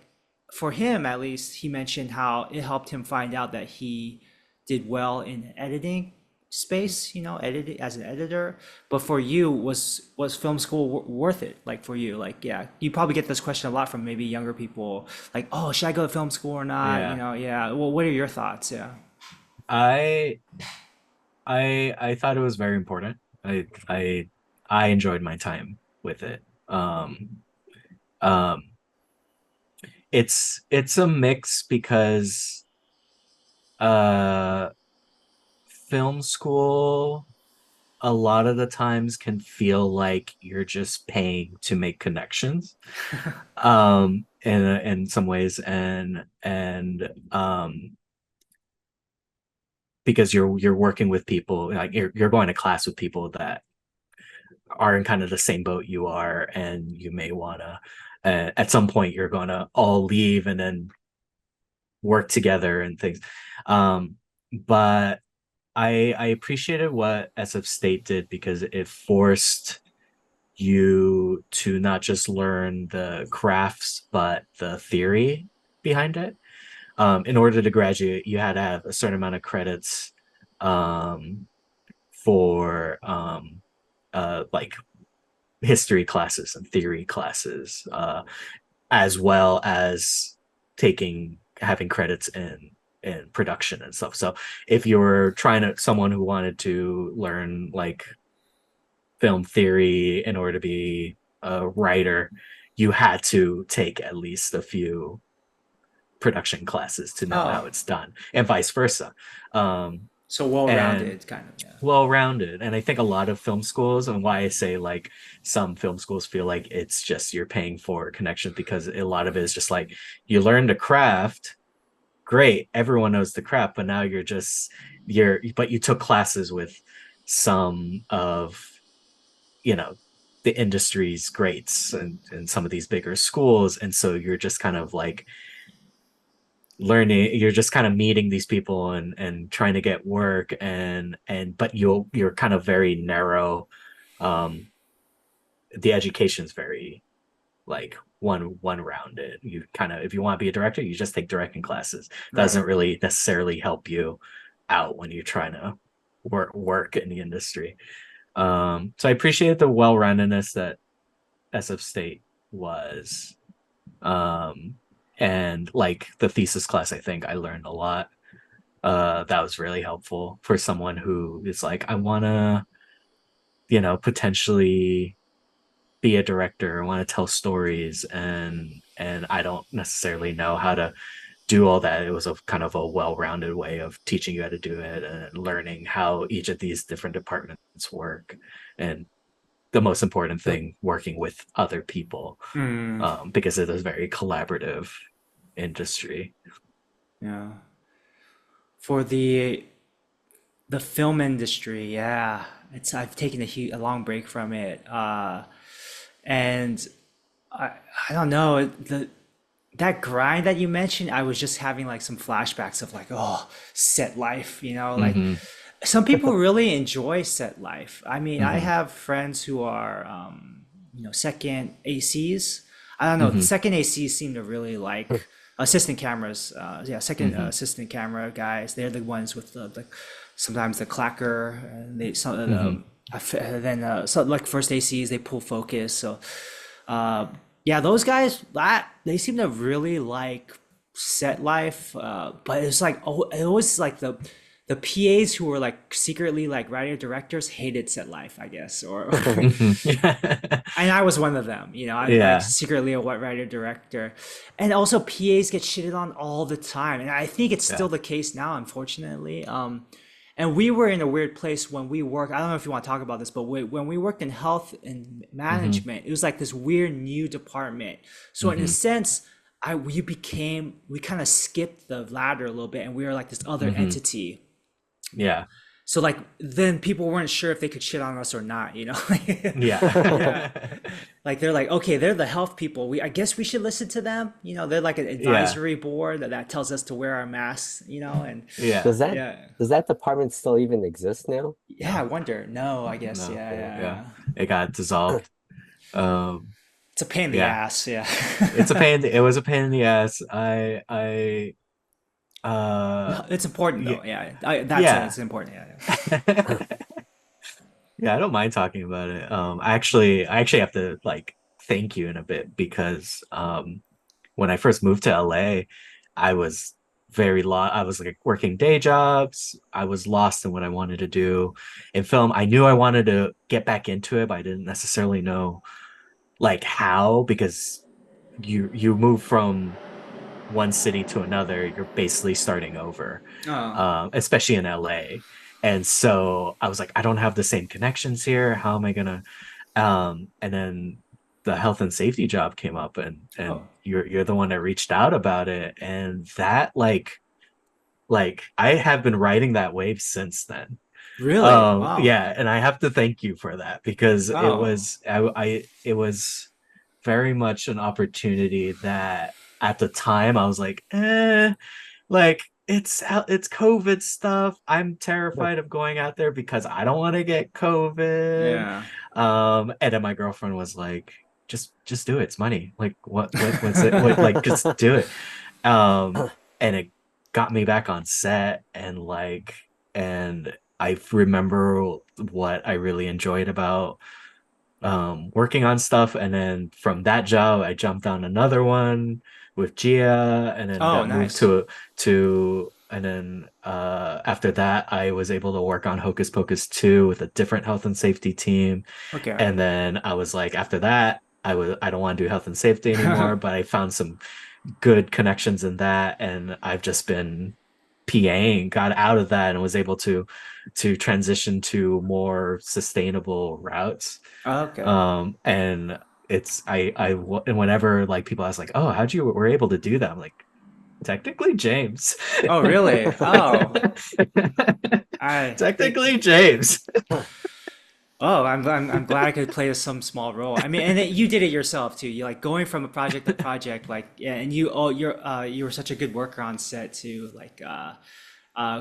for him at least, he mentioned how it helped him find out that he did well in editing space, editing as an editor. But for you, was film school worth it? Like for you, like yeah, you probably get this question a lot from maybe younger people, like, oh, should I go to film school or not? Yeah. Yeah. Well, what are your thoughts? Yeah. I I thought it was very important. I enjoyed my time with it. Um it's a mix because uh film school a lot of the times can feel like you're just paying to make connections, in some ways, and because you're working with people, like you're going to class with people that are in kind of the same boat you are, and you may wanna, at some point you're gonna all leave and then work together and things. But I appreciated what SF State did because it forced you to not just learn the crafts but the theory behind it. In order to graduate, you had to have a certain amount of credits, for like history classes and theory classes, as well as having credits in production and stuff. So if you're someone who wanted to learn like film theory in order to be a writer, you had to take at least a few production classes to know how Oh, it's done, and vice versa. so And well-rounded kind of, yeah. well-rounded. And I think a lot of film schools, and why I say like some film schools feel like it's just you're paying for connections, because a lot of it is just like you learn the craft, great, everyone knows the craft, but now but you took classes with some of, you know, the industry's greats and some of these bigger schools, and so you're just kind of like learning, you're just kind of meeting these people and trying to get work, and but you're kind of very narrow. um the education's very like one rounded. You kind of, if you want to be a director, you just take directing classes. Right. Doesn't really necessarily help you out when you're trying to work in the industry. So I appreciate the well-roundedness that SF State was. um and like the thesis class, I think I learned a lot. That was really helpful for someone who is like, I want to, potentially be a director, I want to tell stories, and I don't necessarily know how to do all that. It was a kind of a well-rounded way of teaching you how to do it and learning how each of these different departments work, and the most important thing, working with other people, Mm, because it is a very collaborative industry. yeah. For the film industry, yeah, it's I've taken a long break from it, and I I don't know the that grind that you mentioned. I was just having like some flashbacks of like, oh, set life, like Hmm. some people really enjoy set life. I mean, I Hmm. have friends who are, second ACs. I don't know, the Hmm. second ACs seem to really like assistant cameras. Yeah, second Hmm. assistant camera guys. They're the ones with the sometimes the clacker. And they some of Hmm. then so like first ACs they pull focus. So uh, yeah, those guys they seem to really like set life. But it's like, oh, it was like the PAs who were like secretly like writer directors hated set life, I guess, or Hmm. Yeah. and I was one of them. I'm like Yeah. secretly a white writer director, and also PAs get shitted on all the time, and I think it's Yeah. still the case now, unfortunately. And we were in a weird place when we worked. I don't know if you want to talk about this, but when we worked in health and Hmm. management, it was like this weird new department. So in a Hmm. sense, we kind of skipped the ladder a little bit, and we were like this other Hmm. entity. Yeah. So like then people weren't sure if they could shit on us or not, yeah. Yeah. Like they're like, okay, they're the health people. I guess we should listen to them. They're like an Yeah. advisory board that tells us to wear our masks, and Yeah. Does that yeah. does that department still even exist now? Yeah, I No. wonder. No, I guess. No. Yeah, yeah, Yeah. yeah. It got dissolved. Um, It's a pain in the yeah. ass. Yeah. It's a pain. It was a pain in the ass. Uh, It's important yeah. though. Yeah. That's Yeah. it's important. Yeah, yeah. Yeah, I don't mind talking about it. I actually have to like thank you in a bit, because when I first moved to LA, I was very lost. I was like working day jobs. I was lost in what I wanted to do in film. I knew I wanted to get back into it, but I didn't necessarily know like how, because you move from one city to another, you're basically starting over, Oh. especially in LA. And so I was like, I don't have the same connections here. How am I gonna and then the health and safety job came up, and Oh, you're the one that reached out about it. And that like I have been riding that wave since then. really? Wow. Yeah, and I have to thank you for that, because Oh, it was very much an opportunity that at the time I was like, like it's COVID stuff. I'm terrified of going out there because I don't want to get COVID. yeah. And then my girlfriend was like, just do it. It's money. Like what's it? What, like just do it. And it got me back on set, and I remember what I really enjoyed about working on stuff. And then from that job I jumped on another one with Gia, and then Oh, got moved nice. to and then after that I was able to work on Hocus Pocus 2 with a different health and safety team. Okay. And then I was like, after that I don't want to do health and safety anymore, but I found some good connections in that, and I've just been PAing, got out of that, and was able to transition to more sustainable routes. Okay. And and whenever like people ask like, oh, how'd you were able to do that, I'm like, technically James. Oh, really? Oh, I think. Technically James. Oh, I'm glad I could play some small role. I mean, and you did it yourself too. You like going from a project to project, like yeah, and you were such a good worker on set too. Like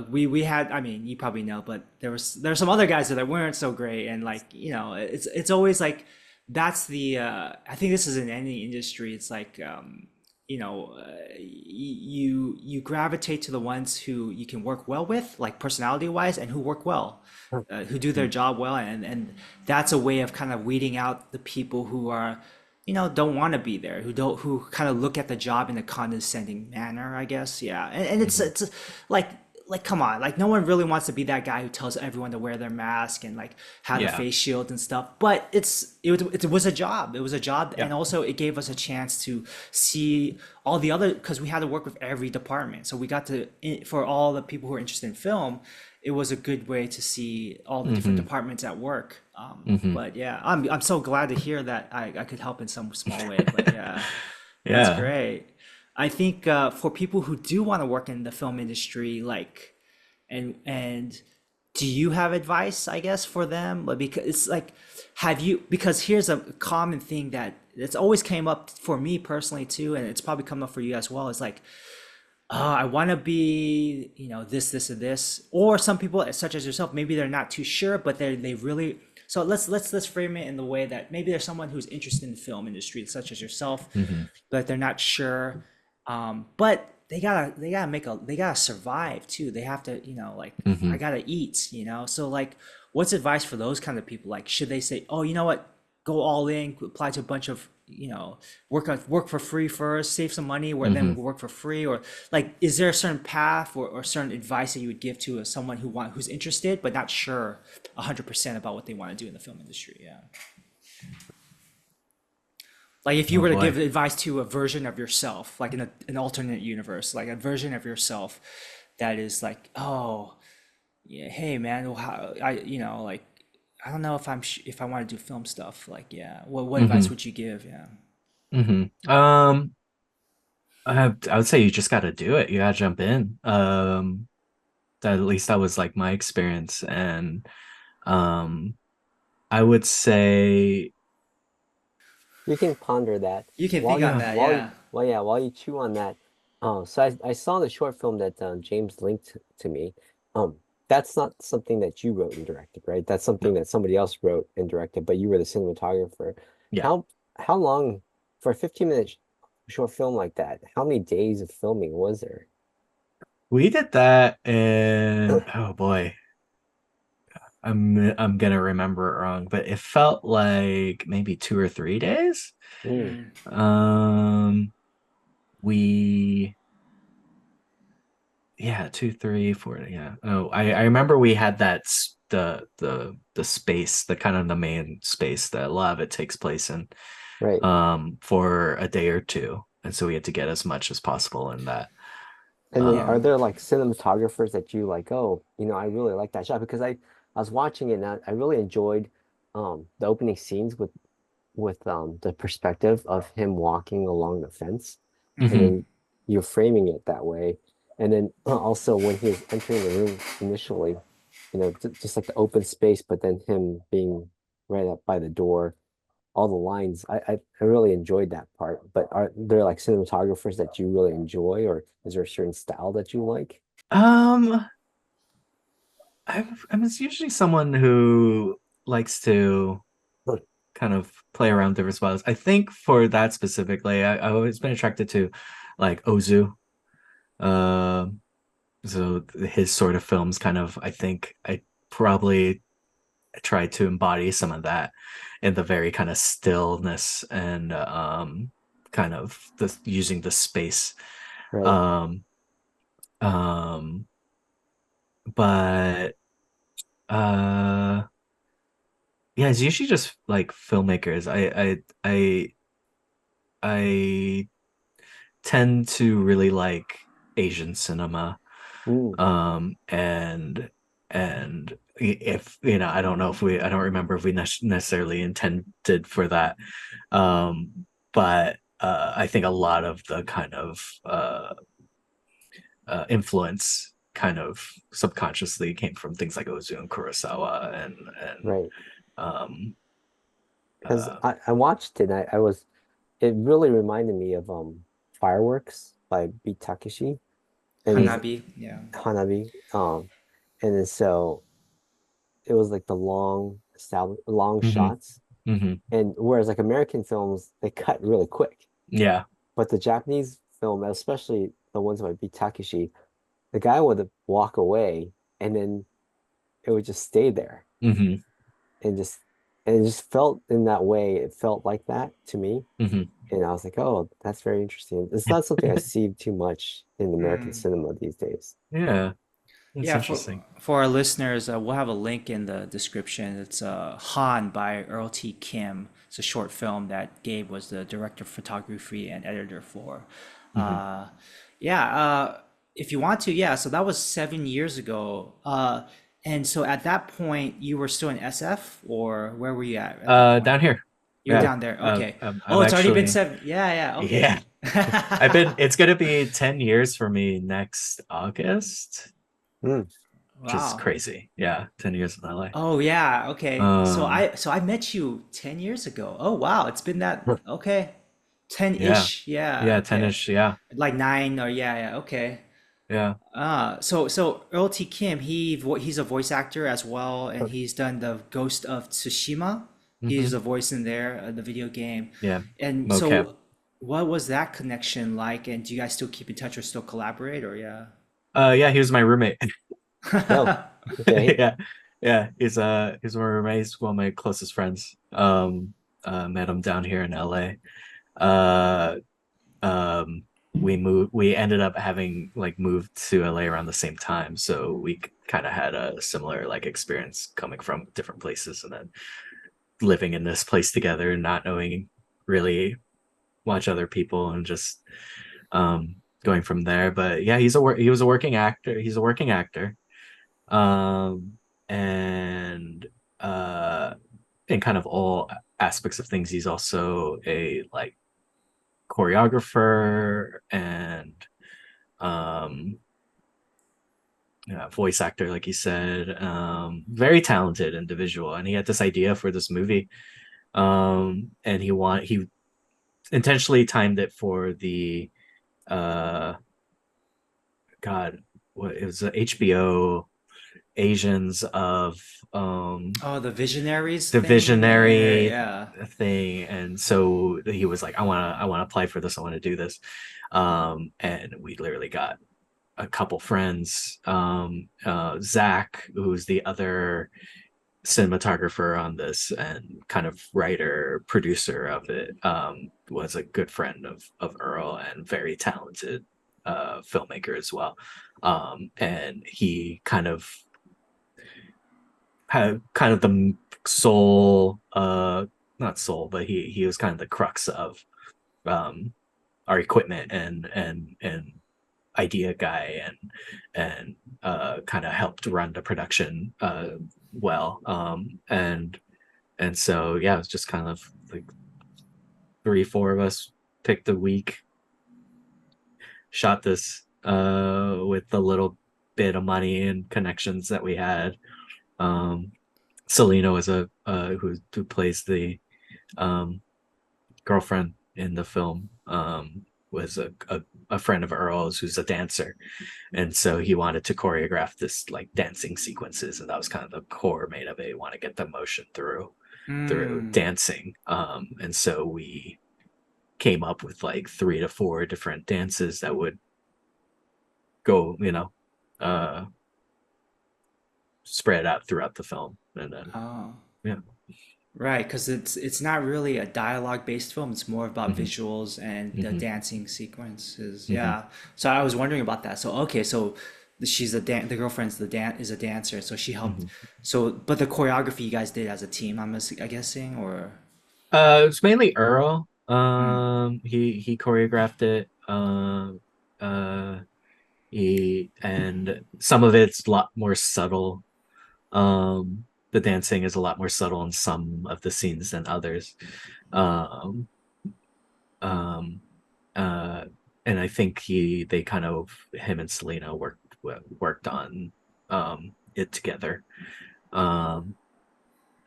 we had, I mean, you probably know, but there's some other guys that weren't so great, and like it's always like that's the I think this is in any industry. It's like you gravitate to the ones who you can work well with, like personality wise, and who work well, who do their job well, and that's a way of kind of weeding out the people who are don't want to be there, who kind of look at the job in a condescending manner, I guess. Yeah, and it's like come on, like no one really wants to be that guy who tells everyone to wear their mask and like have the Yeah. face shield and stuff. But it was a job. It was a job, Yeah. and also it gave us a chance to see all the other, because we had to work with every department. So we got to, for all the people who are interested in film, it was a good way to see all the different Hmm. departments at work. Hmm. But yeah, I'm so glad to hear that I could help in some small way. But yeah, that's Yeah. great. I think for people who do want to work in the film industry, like, and do you have advice, I guess, for them? But because it's like, because here's a common thing that it's always came up for me personally too, and it's probably come up for you as well. It's like, I want to be, this, and this. Or some people, such as yourself, maybe they're not too sure, but they really. So let's frame it in the way that maybe there's someone who's interested in the film industry, such as yourself, Hmm. but they're not sure. But they gotta survive too. They have to, like, I Hmm. gotta eat, So like, what's advice for those kind of people? Like, should they say, oh, you know what, go all in, apply to a bunch of, work for free first, save some money, where then Hmm. we'll work for free, or like, is there a certain path or certain advice that you would give to someone who's interested but not sure 100% about what they want to do in the film industry? Yeah. Like if you Oh were to give boy. advice to a version of yourself, like in an alternate universe, like a version of yourself that is like, oh, yeah, hey man, well, how, like, I don't know if I want to do film stuff. Like, yeah, what advice Hmm. would you give? Yeah. Hmm. I would say you just got to do it. You got to jump in. At least that was like my experience. And um, I would say, You can ponder that You can while think you on yeah. that. while you, Yeah. well, yeah, while you chew on that. So I saw the short film that James linked to me. Um, that's not something that you wrote and directed, right? That's No. something that somebody else wrote and directed, but you were the cinematographer. Yeah. How long for a 15-minute short film like that? How many days of filming was there? We did that in, oh boy, I'm gonna remember it wrong, but it felt like maybe 2 or 3 days. Mm, Mm. Um, we Yeah, 2, 3, 4. Yeah. Oh, I remember we had the space, the kind of the main space that a lot of it takes place in, right. for a day or two, and so we had to get as much as possible in that. And then Yeah. are there Um, like cinematographers that you like, oh, I really like that shot because I was watching it and I really enjoyed the opening scenes with the perspective of him walking along the fence and mhm. then you're framing it that way. And then also when he was entering the room initially, just like the open space, but then him being right up by the door, all the lines. I really enjoyed that part. But are there like cinematographers that you really enjoy, or is there a certain style that you like? Um, I'm usually someone who likes to kind of play around different styles. I think for that specifically, I've always been attracted to like Ozu. Um, so his sort of films kind of, I think I probably tried to embody some of that in the very kind of stillness and kind of the using the space. Right. Um, um, but uh yeah, it's usually just like filmmakers. I tend to really like Asian cinema. Mm, And if I don't know if we I don't remember if we necessarily intended for that. But I think a lot of the kind of influence kind of subconsciously came from things like Ozu and Kurosawa and right. um Because uh I watched it, it really reminded me of Fireworks by Beat Takeshi and it's Hanabi. Yeah. Hanabi. And then so it was like the long mhm, shots. mhm, And whereas like American films, they cut really quick. yeah, But the Japanese film, especially the ones by Beat Takeshi, the guy would walk away and then it would just stay there mhm, and just and it just felt in that way. It felt like that to me. mhm. And I was like, oh, that's very interesting. It's not something I see too much in American Mm. cinema these days. Yeah, that's Yeah, interesting. for our listeners, we'll have a link in the description. It's Han by Earl T. Kim. It's a short film that Gabe was the director of photography and editor for. Mhm. Uh, yeah, if you want to, yeah. So that was 7 years ago. And so at that point, you were still in SF, or where were you at that point? Down here. You were Yeah. down there. Okay. I've Oh, it's already been actually, 7. Yeah, yeah. Okay. yeah. It's gonna be 10 years for me next August, Hmm. which is Wow. crazy. Yeah, 10 years in LA. Oh yeah, okay. So Um, I met you 10 years ago. Oh wow, it's been that okay. yeah. 10-ish. Yeah, Yeah, okay. 10-ish, yeah. Like 9 or yeah, yeah, okay. Yeah. So Earl T. Kim, he's a voice actor as well, and he's done the Ghost of Tsushima. He's Mm-hmm. a voice in there, the video game. Yeah. And Mocap. so what was that connection like? And do you guys still keep in touch or still collaborate or yeah? Yeah, he was my roommate. Oh, okay. Yeah. Yeah, he's my roommate. He's one of my closest friends. Met him down here in LA. Uh, um we ended up having like moved to LA around the same time, so we kind of had a similar like experience coming from different places and then living in this place together and not knowing really much other people and just going from there. But yeah, he was a working actor. He's a working actor. Um and uh in kind of all aspects of things, he's also a like choreographer and um voice actor, like you said. Very talented individual, and he had this idea for this movie. And he intentionally timed it for the uh god what it was the HBO Asians of Oh, the Visionaries the thing? Yeah, visionary yeah. thing. And so he was like, I want to apply for this, I want to do this. And we literally got a couple friends. Zach, who's the other cinematographer on this and kind of writer producer of it, was a good friend of Earl and very talented filmmaker as well. And he kind of had kind of the soul, not soul, but he was kind of the crux of um, our equipment and idea guy and kind of helped run the production well. And so yeah, it was just kind of like three, four of us picked a week, shot this with the little bit of money and connections that we had. Um, Selena was a who plays the um, girlfriend in the film. Was a friend of Earl's who's a dancer, and so he wanted to choreograph this like dancing sequences, and that was kind of the core made of it. He wanted to get the motion through Mm. dancing, and so we came up with like 3 to 4 different dances that would go, uh, spread out throughout the film, and then Oh. yeah. Right, because it's not really a dialogue based film. It's more about Hmm. visuals and the Hmm. dancing sequences. Hmm. Yeah. So I was wondering about that. So okay, so she's the girlfriend's is a dancer, so she helped. Hmm. So but the choreography you guys did as a team, I guessing, or It's mainly Earl. mm. He choreographed it. Uh, and some of it's a lot more subtle. The dancing is a lot more subtle in some of the scenes than others. Um, um, uh, and I think they kind of him and Selena worked on it together. Um,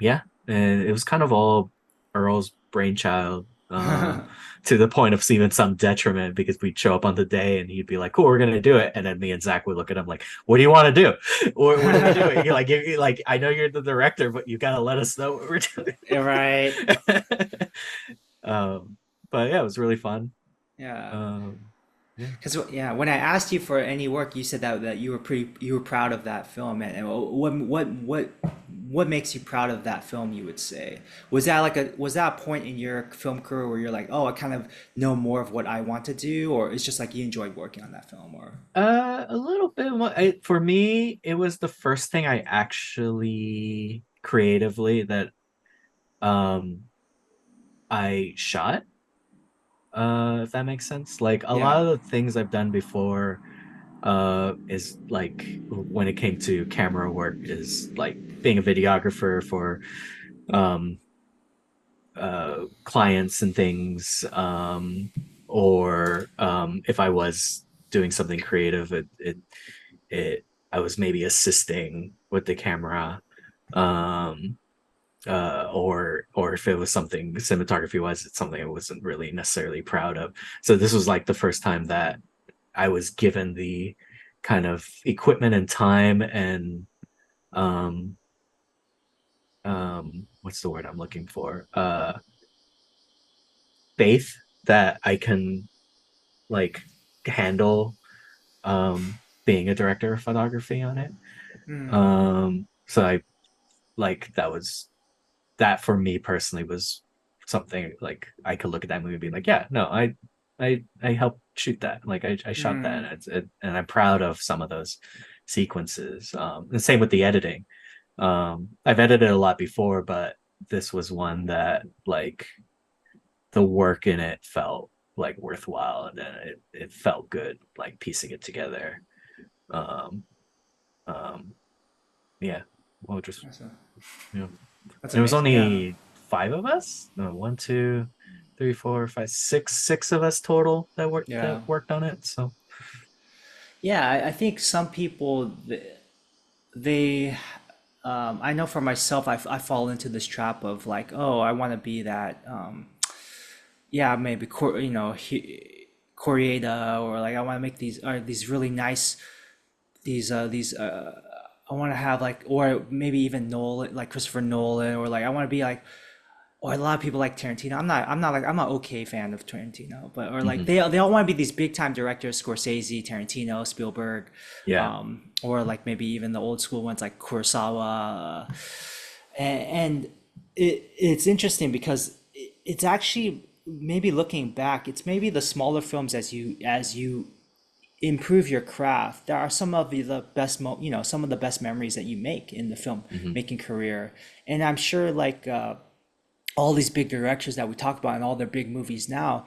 yeah, and it was kind of all Earl's brainchild, to the point of even some detriment because we'd show up on the day and he'd be like, "Cool, we're gonna do it," and then me and Zach would look at him like, "What do you want to do? What are we doing?" Like, I know you're the director, but you gotta let us know what we're doing. Right. um, but yeah, it was really fun. Yeah. Um, yeah. Because yeah, when I asked you for any work, you said that you were proud of that film, and what makes you proud of that film? You would say was that a point in your film career where you're like, oh, I kind of know more of what I want to do, or it's just like you enjoyed working on that film, or A little bit more. For me, it was the first thing I actually creatively that um I shot. If that makes sense. Like a yeah. lot of the things I've done before, is like when it came to camera work, is like being a videographer for um clients and things, or if I was doing something creative, it I was maybe assisting with the camera, um or if it was something cinematography wise, it's something I wasn't really necessarily proud of. So this was like the first time that I was given the kind of equipment and time and um what's the word I'm looking for, faith that I can like handle being a director of photography on it. Hmm. So I like that for me personally was something like I could look at that movie and be like, yeah, no, I helped shoot that. Like I shot that, Hmm. and and I'm proud of some of those sequences. The same with the editing. I've edited a lot before, but this was one that like the work in it felt like worthwhile, and then it felt good, like piecing it together. Um, um, yeah, well, just That's, you know, that's and it was amazing. Yeah. only five of us. No, one, two, three, four, five, six of us total that Yeah. worked on it. So, Yeah. I think some people they I know for myself, I fall into this trap of like, oh, I want to be that, yeah, maybe Koreeda, or like I want to make these really nice these I want to have like, or maybe even Nolan, like Christopher Nolan, or like I want to be like, or a lot of people like Tarantino. I'm not okay fan of Tarantino, but or like mhm. they all want to be these big time directors, Scorsese, Tarantino, Spielberg, Yeah. or like maybe even the old school ones like Kurosawa, and it's interesting because it's actually, maybe looking back, it's maybe the smaller films as you improve your craft, there are some of the best some of the best memories that you make in the film Hmm. making career. And I'm sure like all these big directors that we talk about and all their big movies now,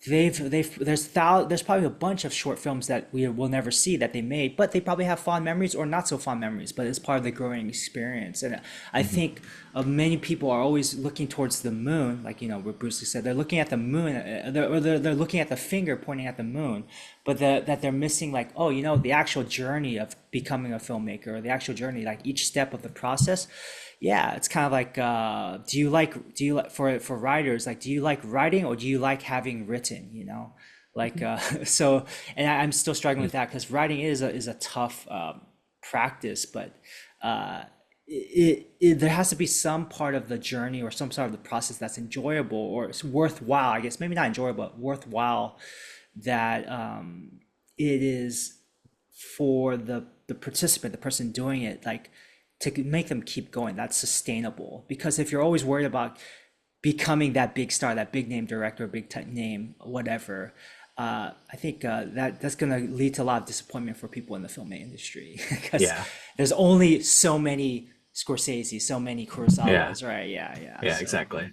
there's probably a bunch of short films that we will never see that they made, but they probably have fond memories or not so fond memories, but it's part of the growing experience. And I Hmm. think many people are always looking towards the moon, like what Bruce Lee said, they're looking at the moon, they're looking at the finger pointing at the moon, but that they're missing, like, oh, the actual journey of becoming a filmmaker, or the actual journey, like each step of the process. Yeah, it's kind of like, do you like for writers, like, do you like writing or do you like having written, like, so, and I'm still struggling with that because writing is a tough practice, but there has to be some part of the journey or some sort of the process that's enjoyable or it's worthwhile, I guess, maybe not enjoyable, but worthwhile, that it is for the participant, the person doing it, like, to make them keep going. That's sustainable. Because if you're always worried about becoming that big star, that big name director, big name, whatever, I think that's going to lead to a lot of disappointment for people in the film industry because Yeah. there's only so many Scorsese, so many Yeah. Kurosawas, right? Yeah, yeah. Yeah. So Exactly.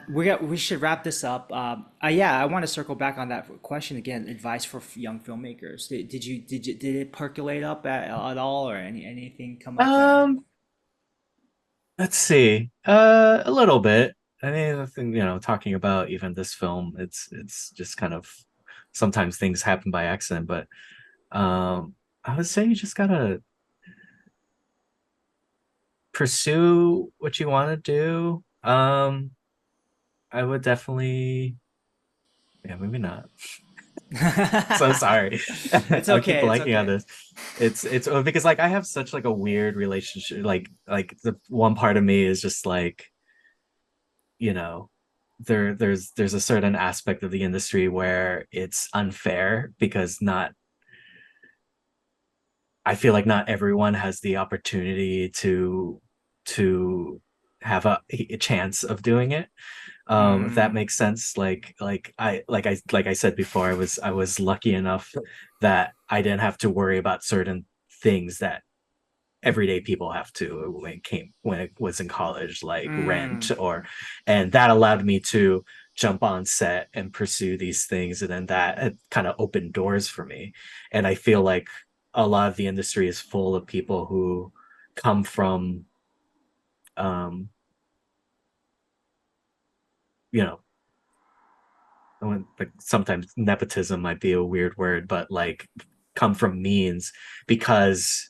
we should wrap this up. Yeah, I want to circle back on that question again. Advice for young filmmakers. Did it percolate up at all, or anything come up that? Um, let's see. A little bit. I mean, I think, talking about even this film, it's just kind of sometimes things happen by accident, but I would say you just gotta pursue what you want to do. I would definitely, yeah, maybe not. So sorry. It's I'll keep okay. It's blanking on okay. this. It's because like I have such like a weird relationship. Like the one part of me is just like, you know, there's a certain aspect of the industry where it's unfair because not I feel like not everyone has the opportunity to have a chance of doing it. If that Mm, makes sense. Like I said before, I was lucky enough that I didn't have to worry about certain things that everyday people have to when it was in college, like rent, mm, and that allowed me to jump on set and pursue these things, and then that kind of opened doors for me. And I feel like a lot of the industry is full of people who come from um you know like sometimes nepotism might be a weird word, but like come from means because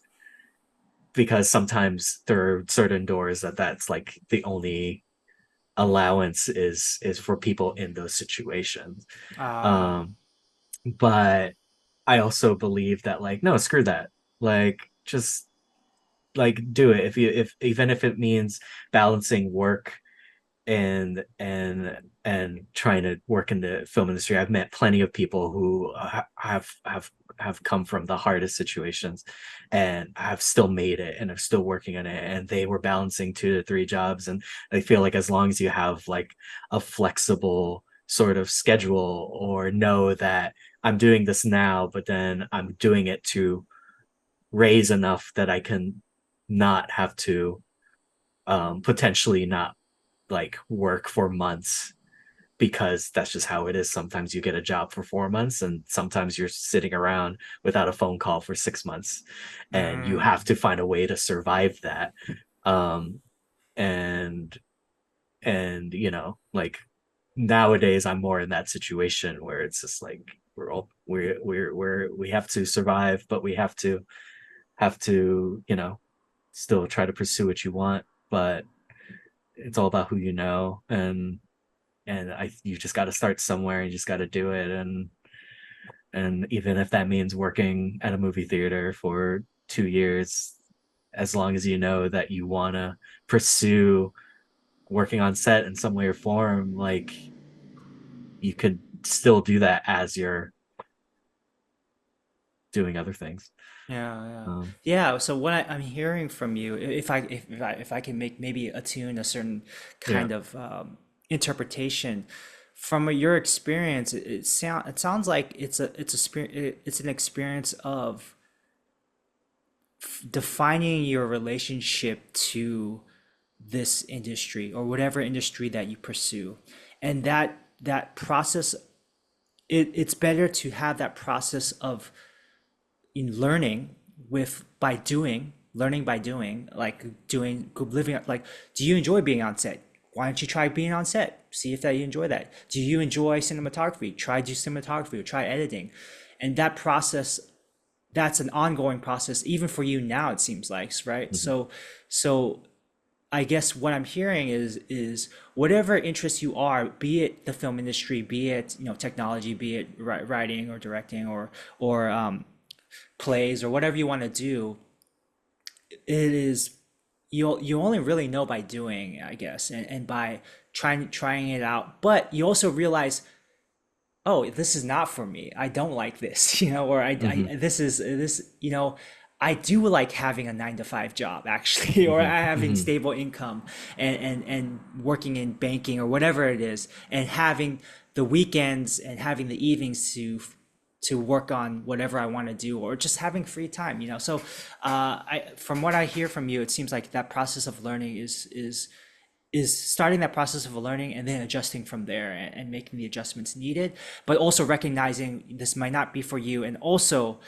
sometimes there are certain doors that's like the only allowance is for people in those situations. ah, um but I also believe that, like, no, screw that, like, just like do it, if even if it means balancing work and trying to work in the film industry. I've met plenty of people who have come from the hardest situations and have still made it and are still working on it, and they were balancing 2 to 3 jobs. And I feel like as long as you have like a flexible sort of schedule, or know that I'm doing this now, but then I'm doing it to raise enough that I can not have to potentially not like work for months, because that's just how it is. Sometimes you get a job for 4 months, and sometimes you're sitting around without a phone call for 6 months, and you have mm, to find a way to survive that. Um, and like nowadays, I'm more in that situation where it's just like we have to survive, but we have to still try to pursue what you want, but it's all about who you know. And you just got to start somewhere. You just got to do it. And even if that means working at a movie theater for 2 years, as long as you know that you want to pursue working on set in some way or form, like, you could still do that as you're doing other things. yeah, yeah, um yeah. So what I'm hearing from you, if I can make maybe attune a certain yeah. kind of interpretation from your experience, it sounds like it's an experience of defining your relationship to this industry or whatever industry that you pursue, and that process it's better to have that process of in learning with by doing, learning by doing, like doing living. Like, do you enjoy being on set? Why don't you try being on set? See if that you enjoy that. Do you enjoy cinematography? Try do cinematography or try editing, and that process, that's an ongoing process even for you now, it seems like, right? Mhm. So I guess what I'm hearing is whatever interest you are, be it the film industry, be it technology, be it writing or directing or plays or whatever you want to do, it is you only really know by doing, I guess, and by trying it out. But you also realize, oh, this is not for me. I don't like this, or Mhm. this is this, I do like having a 9 to 5 job actually, or Mhm. having Mhm. stable income and working in banking or whatever it is, and having the weekends and having the evenings to work on whatever I want to do, or just having free time, So, from what I hear from you, it seems like that process of learning is starting that process of learning and then adjusting from there, and making the adjustments needed, but also recognizing this might not be for you, and also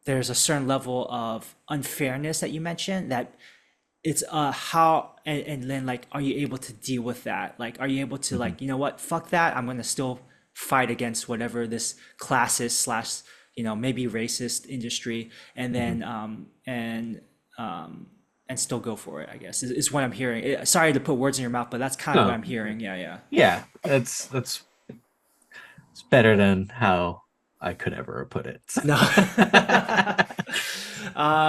there's a certain level of unfairness that you mentioned, that it's how, and then, like, are you able to deal with that? Like, are you able to, Mhm. like, you know what, fuck that, I'm gonna still fight against whatever this classist slash maybe racist industry, and Mhm. then and still go for it, I guess, is what I'm hearing. Sorry to put words in your mouth, but that's kind of what No, I'm hearing. Yeah, yeah. yeah, that's it's better than how I could ever put it. No.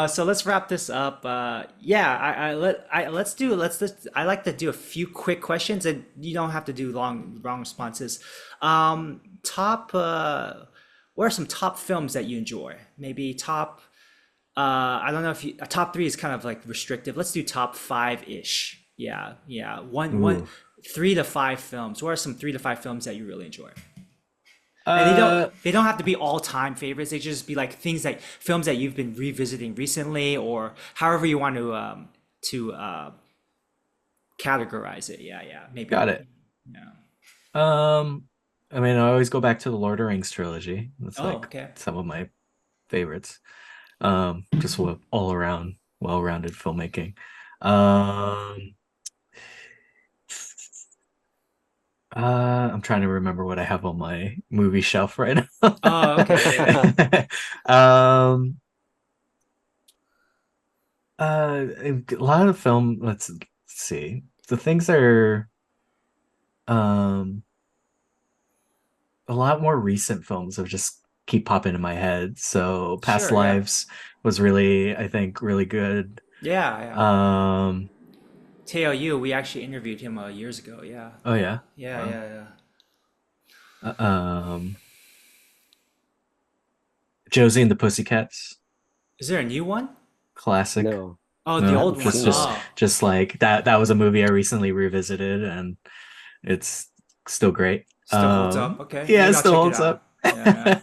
So let's wrap this up. Yeah, I like to do a few quick questions, and you don't have to do long responses. Top what are some top films that you enjoy? Maybe top I don't know if you, a top three is kind of like restrictive. Let's do top five-ish. Yeah, yeah. One Ooh. 3 to 5 films. What are some 3 to 5 films that you really enjoy? And Uh, they don't have to be all time favorites. They just be like things, like films that you've been revisiting recently, or however you want to categorize it. Yeah, yeah. got Maybe. it. Yeah. Um, I mean, I always go back to the Lord of the Rings trilogy. That's Oh, like okay. some of my favorites. Just all around well-rounded filmmaking. Um, I'm trying to remember what I have on my movie shelf right now. Oh, okay. Yeah. um, a lot of film. Let's see. The things are um a lot more recent films have just keep popping in my head. So Past Sure. Yeah. Lives was really, I think, really good. Yeah. Yeah. Um, Teo Yu, we actually interviewed him years ago. Yeah. oh yeah. Yeah. Wow. Yeah. Yeah. Uh, Um, Josie and the Pussycats, Is there a new one? classic. No, Oh, the No, old haven't one. seen that. Oh, just like that. That was a movie I recently revisited, and it's still great. still holds up. Okay. Yeah, it Maybe I'll still check it holds out. up. Yeah.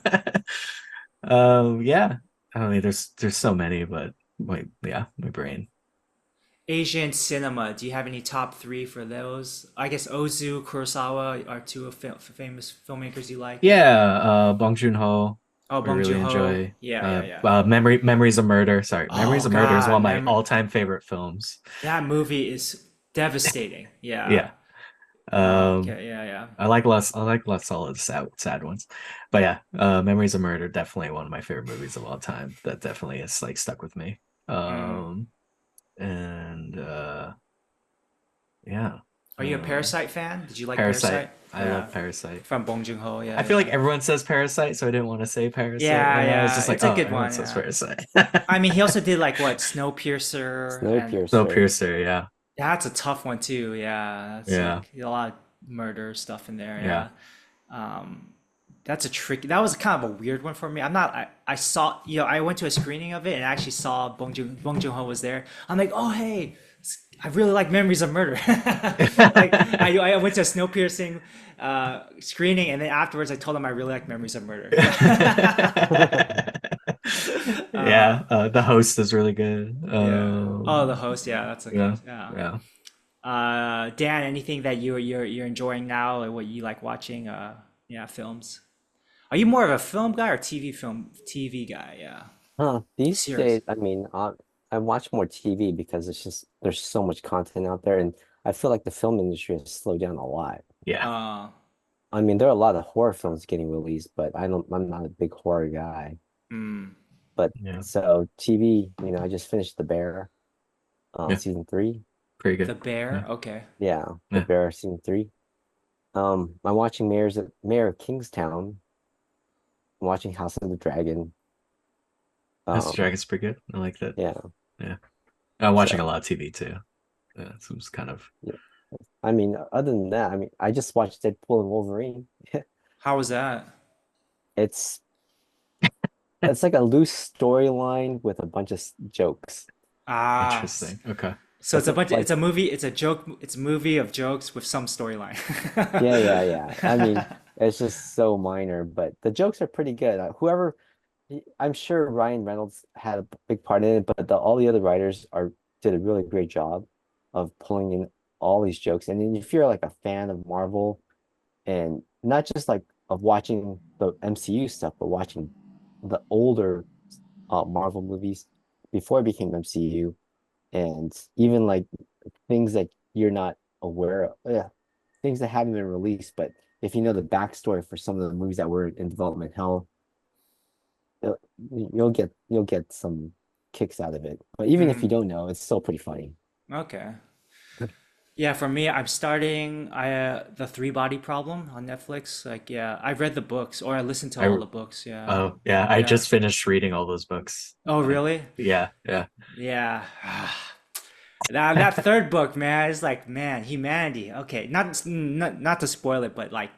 Yeah. Yeah. I mean, there's so many, but yeah, my brain. Asian cinema. Do you have any top three for those? I guess Ozu, Kurosawa are two of famous filmmakers you like. Yeah, Bong Joon-ho, Oh, I Bong really Joon-ho. enjoy. Yeah, yeah, yeah. Memories of Murder. Sorry, Memories Oh of Murder is one God, of my all-time favorite films. that movie is devastating. Yeah. Yeah. Oh, Um, okay. Yeah, yeah. I like less solid sad ones. But yeah, Memories of Murder, definitely one of my favorite movies of all time. That definitely is like stuck with me. Mm. And yeah. Are you a Um, Parasite fan? Did you like Parasite. Parasite? I Yeah, love Parasite. from Bong Joon-ho. I Yeah, feel like yeah. everyone says Parasite, so I didn't want to say Parasite Yeah, right now. It's yeah. just like, It's a oh, good everyone one. says Yeah. Parasite. I mean, he also did like what, Snowpiercer, and Snowpiercer. Snowpiercer, yeah. that's a tough one too. Yeah, that's Yeah. like a lot of murder stuff in there. Yeah. Yeah. Um, that's a tricky. That was kind of a weird one for me. I'm not. I saw. I went to a screening of it and actually saw Bong Joon Ho was there. I'm like, oh hey, I really like Memories of Murder. Like I went to a Snowpiercer screening, and then afterwards I told him I really like Memories of Murder. uh, Yeah, the host is really good. yeah. Oh, the host. Yeah, that's a Yeah, good. Yeah. yeah. Dan, anything that you're enjoying now, or what you like watching? Yeah, films. Are you more of a film guy or TV guy? Yeah. These Series. days, I mean, I watch more TV because it's just there's so much content out there, and I feel like the film industry has slowed down a lot. Yeah. Uh, I mean, there are a lot of horror films getting released, but I'm not a big horror guy. mm, But Yeah. so TV, I just finished The Bear, Yeah. season three. Pretty the good. Bear. Yeah. Okay. Yeah, The Yeah. Bear season three. I'm watching Mayor of Kingstown. I'm watching House of the Dragon. House of Um, Dragon's pretty good. I like that. yeah. Yeah. I'm watching a So lot of TV too. Yeah, so it's kind of yeah. I mean, other than that, I mean, I just watched Deadpool and Wolverine. How was that? It's it's like a loose storyline with a bunch of jokes. Ah, interesting. Okay. so it's It's a bunch. like It's a movie. It's a joke. It's a movie of jokes with some storyline. yeah. I mean, it's just so minor, but the jokes are pretty good. I'm sure Ryan Reynolds had a big part in it, but all the other writers are did a really great job of pulling in all these jokes. And then if you're like a fan of Marvel and not just like of watching the MCU stuff, but watching the older Marvel movies before it became MCU, and even like things that you're not aware of, yeah, things that haven't been released, but if you know the backstory for some of the movies that were in development hell, you'll get some kicks out of it. But even if you Mm, don't know, it's still pretty funny. okay. Yeah, for me, I'm starting the Three Body Problem on Netflix. Like, yeah, I've read the books or I listened to I all the books. Yeah. Oh yeah, I Yeah. just finished reading all those books. Oh, really? Yeah, yeah. Yeah. That third book, man, is like, man, humanity. Okay, not to spoil it, but like,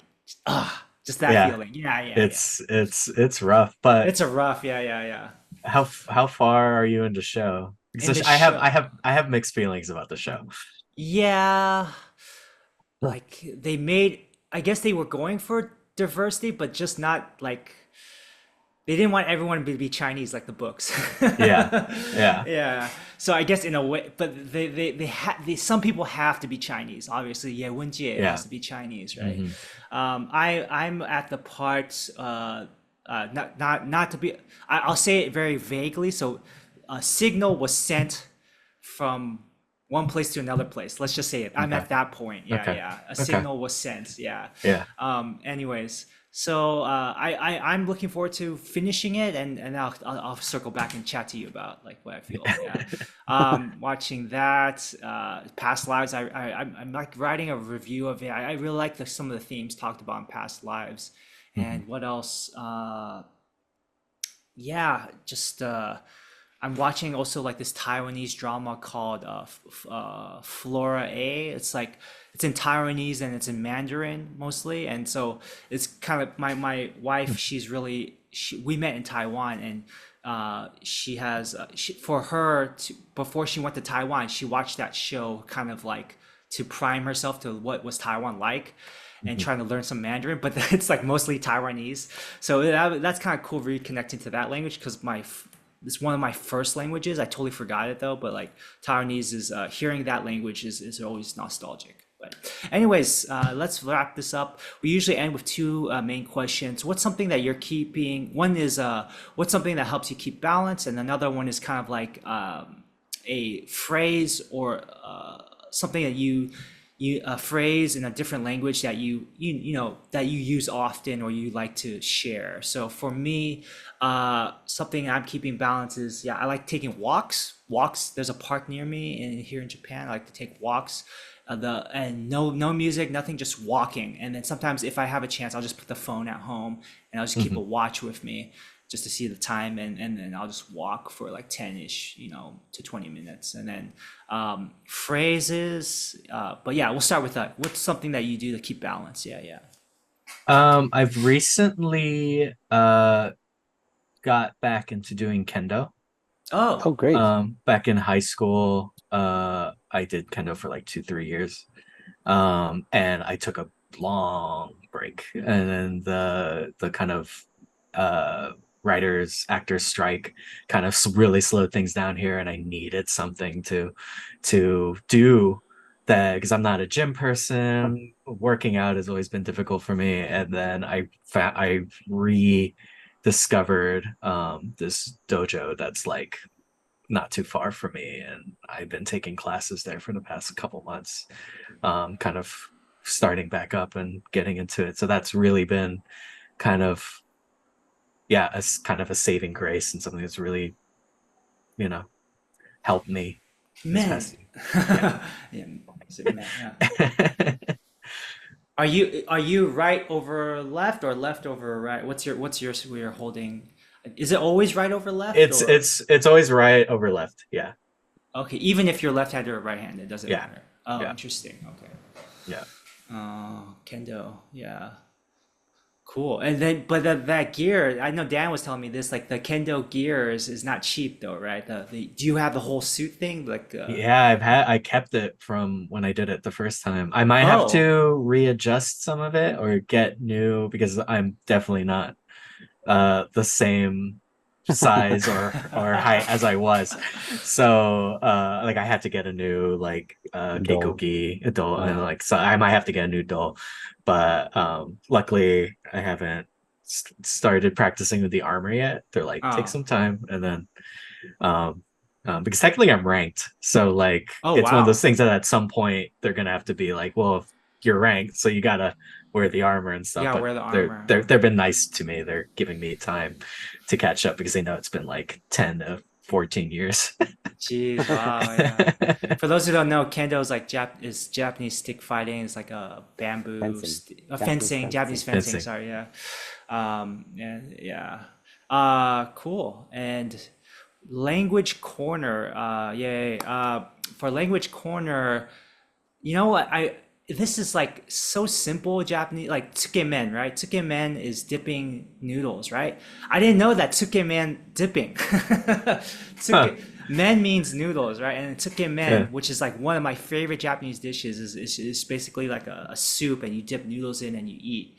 just that Yeah. feeling. Yeah. It's rough, but It's a rough, yeah. how far are you into show? In Because the show, I have mixed feelings about the show. yeah, Huh. like they made. I guess they were going for diversity, but just not like they didn't want everyone to be Chinese like the books. Yeah. Yeah. Yeah. So I guess in a way, but some people have to be Chinese. Obviously, yeah, Wenjie has Yeah. to be Chinese, right? Hmm. I'm at the part not to be. I'll say it very vaguely. So, a signal was sent from one place to another place. Let's just say it. I'm Okay. at that point. Okay. Yeah. A Okay. signal was sent. Yeah. Yeah. Anyways, so I'm looking forward to finishing it, and I'll circle back and chat to you about like what I feel. Yeah. Watching that, past lives. I'm like writing a review of it. I really like some of the themes talked about in past lives, Hmm. and what else? Yeah, just I'm watching also like this Taiwanese drama called Flora A. It's like it's in Taiwanese and it's in Mandarin mostly, and so it's kind of my wife. We met in Taiwan, and she has for her to before she went to Taiwan, she watched that show kind of like to prime herself to what was Taiwan like and Hmm. trying to learn some Mandarin, but it's like mostly Taiwanese. So that's kind of cool reconnecting to that language because it's one of my first languages. I totally forgot it though, but like Taiwanese is hearing that language is always nostalgic. But anyways, let's wrap this up. We usually end with two main questions. What's something that you're keeping? One is what's something that helps you keep balance, and another one is kind of like a phrase or something that you a phrase in a different language that you know that you use often or you like to share. So for me, something I'm keeping balance is yeah, I like taking walks. Walks. There's a park near me and here in Japan. I like to take walks. And no music, nothing, just walking. And then sometimes if I have a chance, I'll just put the phone at home and I'll just keep a Hmm. watch with me just to see the time and then I'll just walk for like 10-ish, to 20 minutes. And then phrases, but yeah, we'll start with that. What's something that you do to keep balance? Yeah. I've recently got back into doing kendo. Oh, Oh, great. Back in high school, I did kendo for like 2, 3 years. And I took a long break, and then the kind of writers actors strike really slowed things down here, and I needed something to do that because I'm not a gym person, working out has always been difficult for me. And then I rediscovered this dojo that's like not too far from me, and I've been taking classes there for the past couple months, kind of starting back up and getting into it. So that's really been kind of yeah, as kind of a saving grace and something that's really, you know, helped me this Men. past yeah. Yeah, so men, yeah. Are you right over left or left over right? What's yours we are holding? Is it always right over left It's or it's always right over left. Yeah. okay, even if you're left-handed or right-handed, it doesn't Yeah. matter. Oh, Yeah. interesting. Okay. Yeah. Kendo. Yeah. Cool. And then, but that gear, I know Dan was telling me this, like the kendo gear is not cheap though, right? Do you have the whole suit thing? Like, Yeah, I kept it from when I did it the first time. I might have oh, to readjust some of it or get new because I'm definitely not the same size or height as I was. So like I had to get a new like Dole. keikogi adult and Uh, like so I might have to get a new doll. But luckily I haven't started practicing with the armor yet. They're like take oh, some time and then um because technically I'm ranked. So like oh, it's one of those wow. things that at some point they're gonna have to be like, well, if you're ranked, so you gotta wear the armor and You stuff. gotta But wear the armor. they've been nice to me. They're giving me time to catch up because they know it's been like 10 to 14 years. Jeez, wow, yeah. For those who don't know, kendo is like is Japanese stick fighting. It's like a bamboo fencing. Japanese fencing, Japanese fencing. fencing. Fencing. Sorry, yeah, yeah, yeah. Cool. And language corner. Yeah. For language corner, you know what? This is like so simple Japanese, like tsukemen, right? Tsukemen is dipping noodles, right? I didn't know that tsukemen dipping. Huh. Men means noodles, right? And Yeah. tsukemen, which is like one of my favorite Japanese dishes, is basically like a soup, and you dip noodles in and you eat.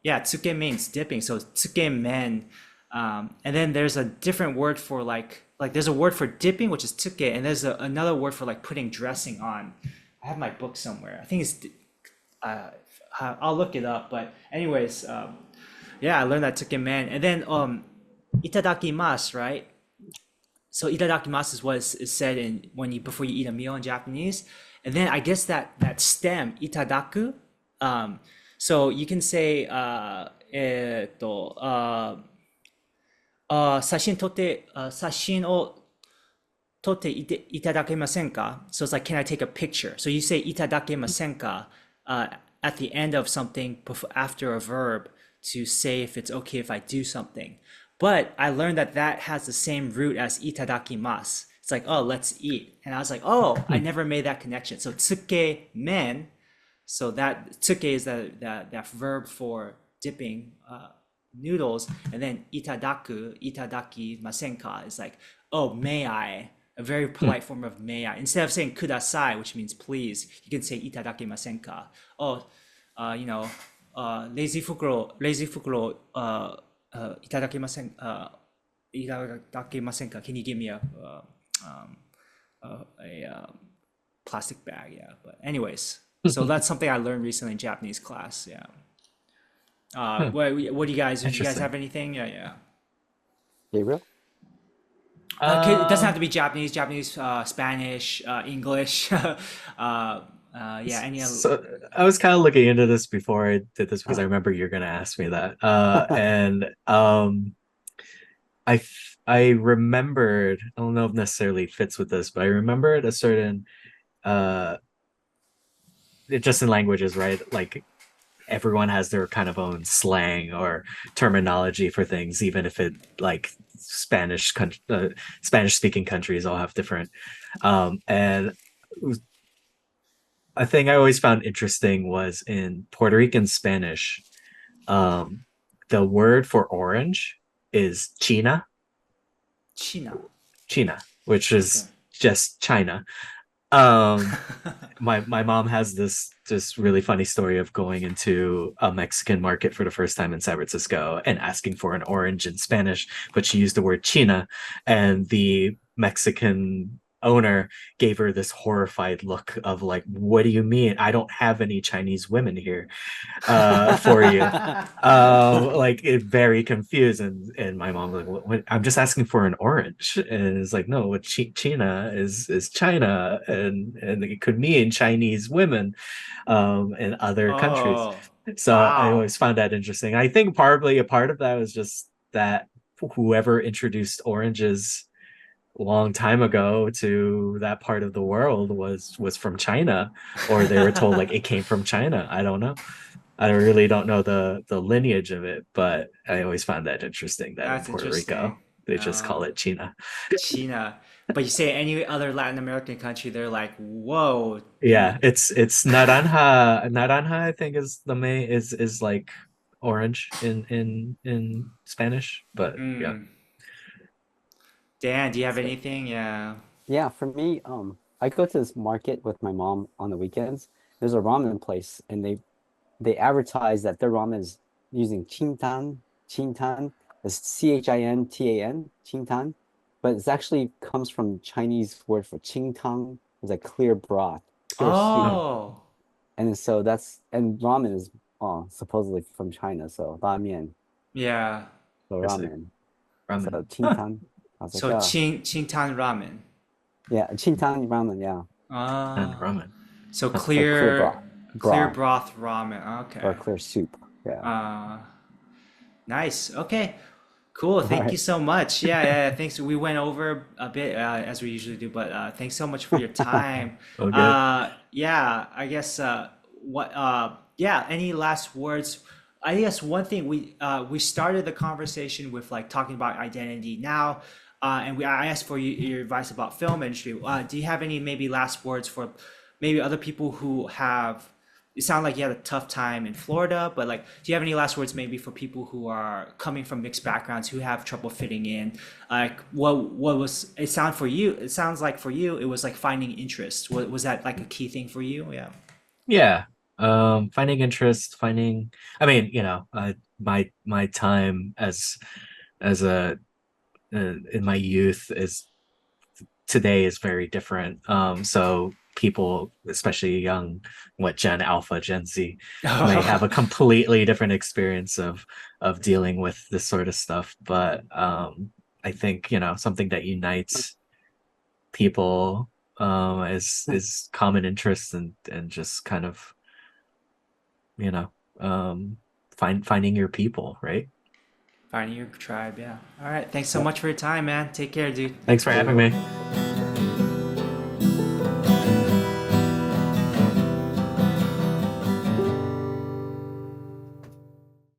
Yeah, tsuke means dipping, so tsukemen. And then there's a different word for like there's a word for dipping, which is tsuke, and there's another word for like putting dressing on. I have my book somewhere. I think it's uh, I'll look it up. But anyways, yeah, I learned that tsukemen, and then itadakimasu, right? So itadakimasu is what is said in when you before you eat a meal in Japanese, and then I guess that stem itadaku. Um, so you can say 写真撮っていただけませんか? So it's like, can I take a picture? So you say いただけませんか at the end of something after a verb to say if it's okay if I do something. But I learned that has the same root as いただきます. It's like, oh, let's eat. And I was like, oh, I Hmm. never made that connection. So tsuke men, so that tsuke is that verb for dipping noodles, and then itadaki masenka is like, oh, may I? A very Hmm. polite form of may I. Instead of saying kudasai, which means please, you can say itadaki masenka. Oh, you know, lazy fukuro, itadaki masen, itadaki masenka. Can you give me um, a plastic bag? Yeah. But anyways, so that's something I learned recently in Japanese class. Yeah. Huh. What do you guys? Do you guys Interesting. have anything? Yeah, yeah. Gabriel? It doesn't have to Um, be Japanese, Spanish, English. Yeah, any other. so I was kind of looking into this before I did this because I Uh, remember you're gonna ask me that. And I remembered, I don't know if necessarily fits with this, but I remembered a certain uh just in languages, right? Like everyone has their kind of own slang or terminology for things, even if it like Spanish speaking countries all have different. And a thing I always found interesting was in Puerto Rican Spanish, um, the word for orange is China, China. China, which Okay. is just China. Um, my mom has this really funny story of going into a Mexican market for the first time in San Francisco and asking for an orange in Spanish, but she used the word China, and the Mexican owner gave her this horrified look of like, what do you mean? I don't have any Chinese women here for you. Like it very confused, and my mom was like, what? I'm just asking for an orange, and it's like, no, what China is China, and it could mean Chinese women in other countries. Oh, So I wow. always found that interesting. I think probably a part of that was just that whoever introduced oranges a long time ago to that part of the world was from China, or they were told like it came from China. I don't know. I really don't know the lineage of it, but I always found that interesting that in That's Puerto interesting. Rico they just call it China. China. But you say any other Latin American country, they're like, whoa. Yeah, it's naranja. Naranja, I think, is the main is like orange in Spanish, but yeah. Mm. Dan, do you have anything? Yeah. Yeah, for me, I go to this market with my mom on the weekends. There's a ramen place, and they advertise that their ramen is using chintan. Chintan is Chintan, chintan, but it's actually comes from Chinese word for qingtang. It's a clear broth, clear soup, Oh, Oh, and so and ramen is supposedly from China, so ramen, yeah. so I see. ramen, so Ramen. Huh. chintan. I was like, So Qingtan ramen. yeah, chintan ramen, yeah, And Ah. ramen. So so clear clear broth broth ramen. or Okay. clear soup, yeah. Uh, nice. Okay. Cool. All Thank you right. so much. Yeah. Thanks. We went over a bit as we usually do, but thanks so much for your time. Oh, good. Yeah. I guess what yeah. Any last words? I guess one thing we started the conversation with like talking about identity now, and I asked for your advice about film industry. Do you have any maybe last words for maybe other people who have? It sounded like you had a tough time in Florida, but like, do you have any last words maybe for people who are coming from mixed backgrounds who have trouble fitting in? Like, what was it sound for you? It sounds like for you, it was like finding interest. Was that like a key thing for you? Yeah. Yeah. Finding interest, finding. I mean, my time as a in my youth is today is very different. So people, especially young, what Gen Alpha, Gen Z, may have a completely different experience of dealing with this sort of stuff. But I think something that unites people is common interest and just kind of you know finding your people, right? Finding your tribe. Yeah. All right. Thanks so much for your time, man. Take care, dude. Thanks for having me.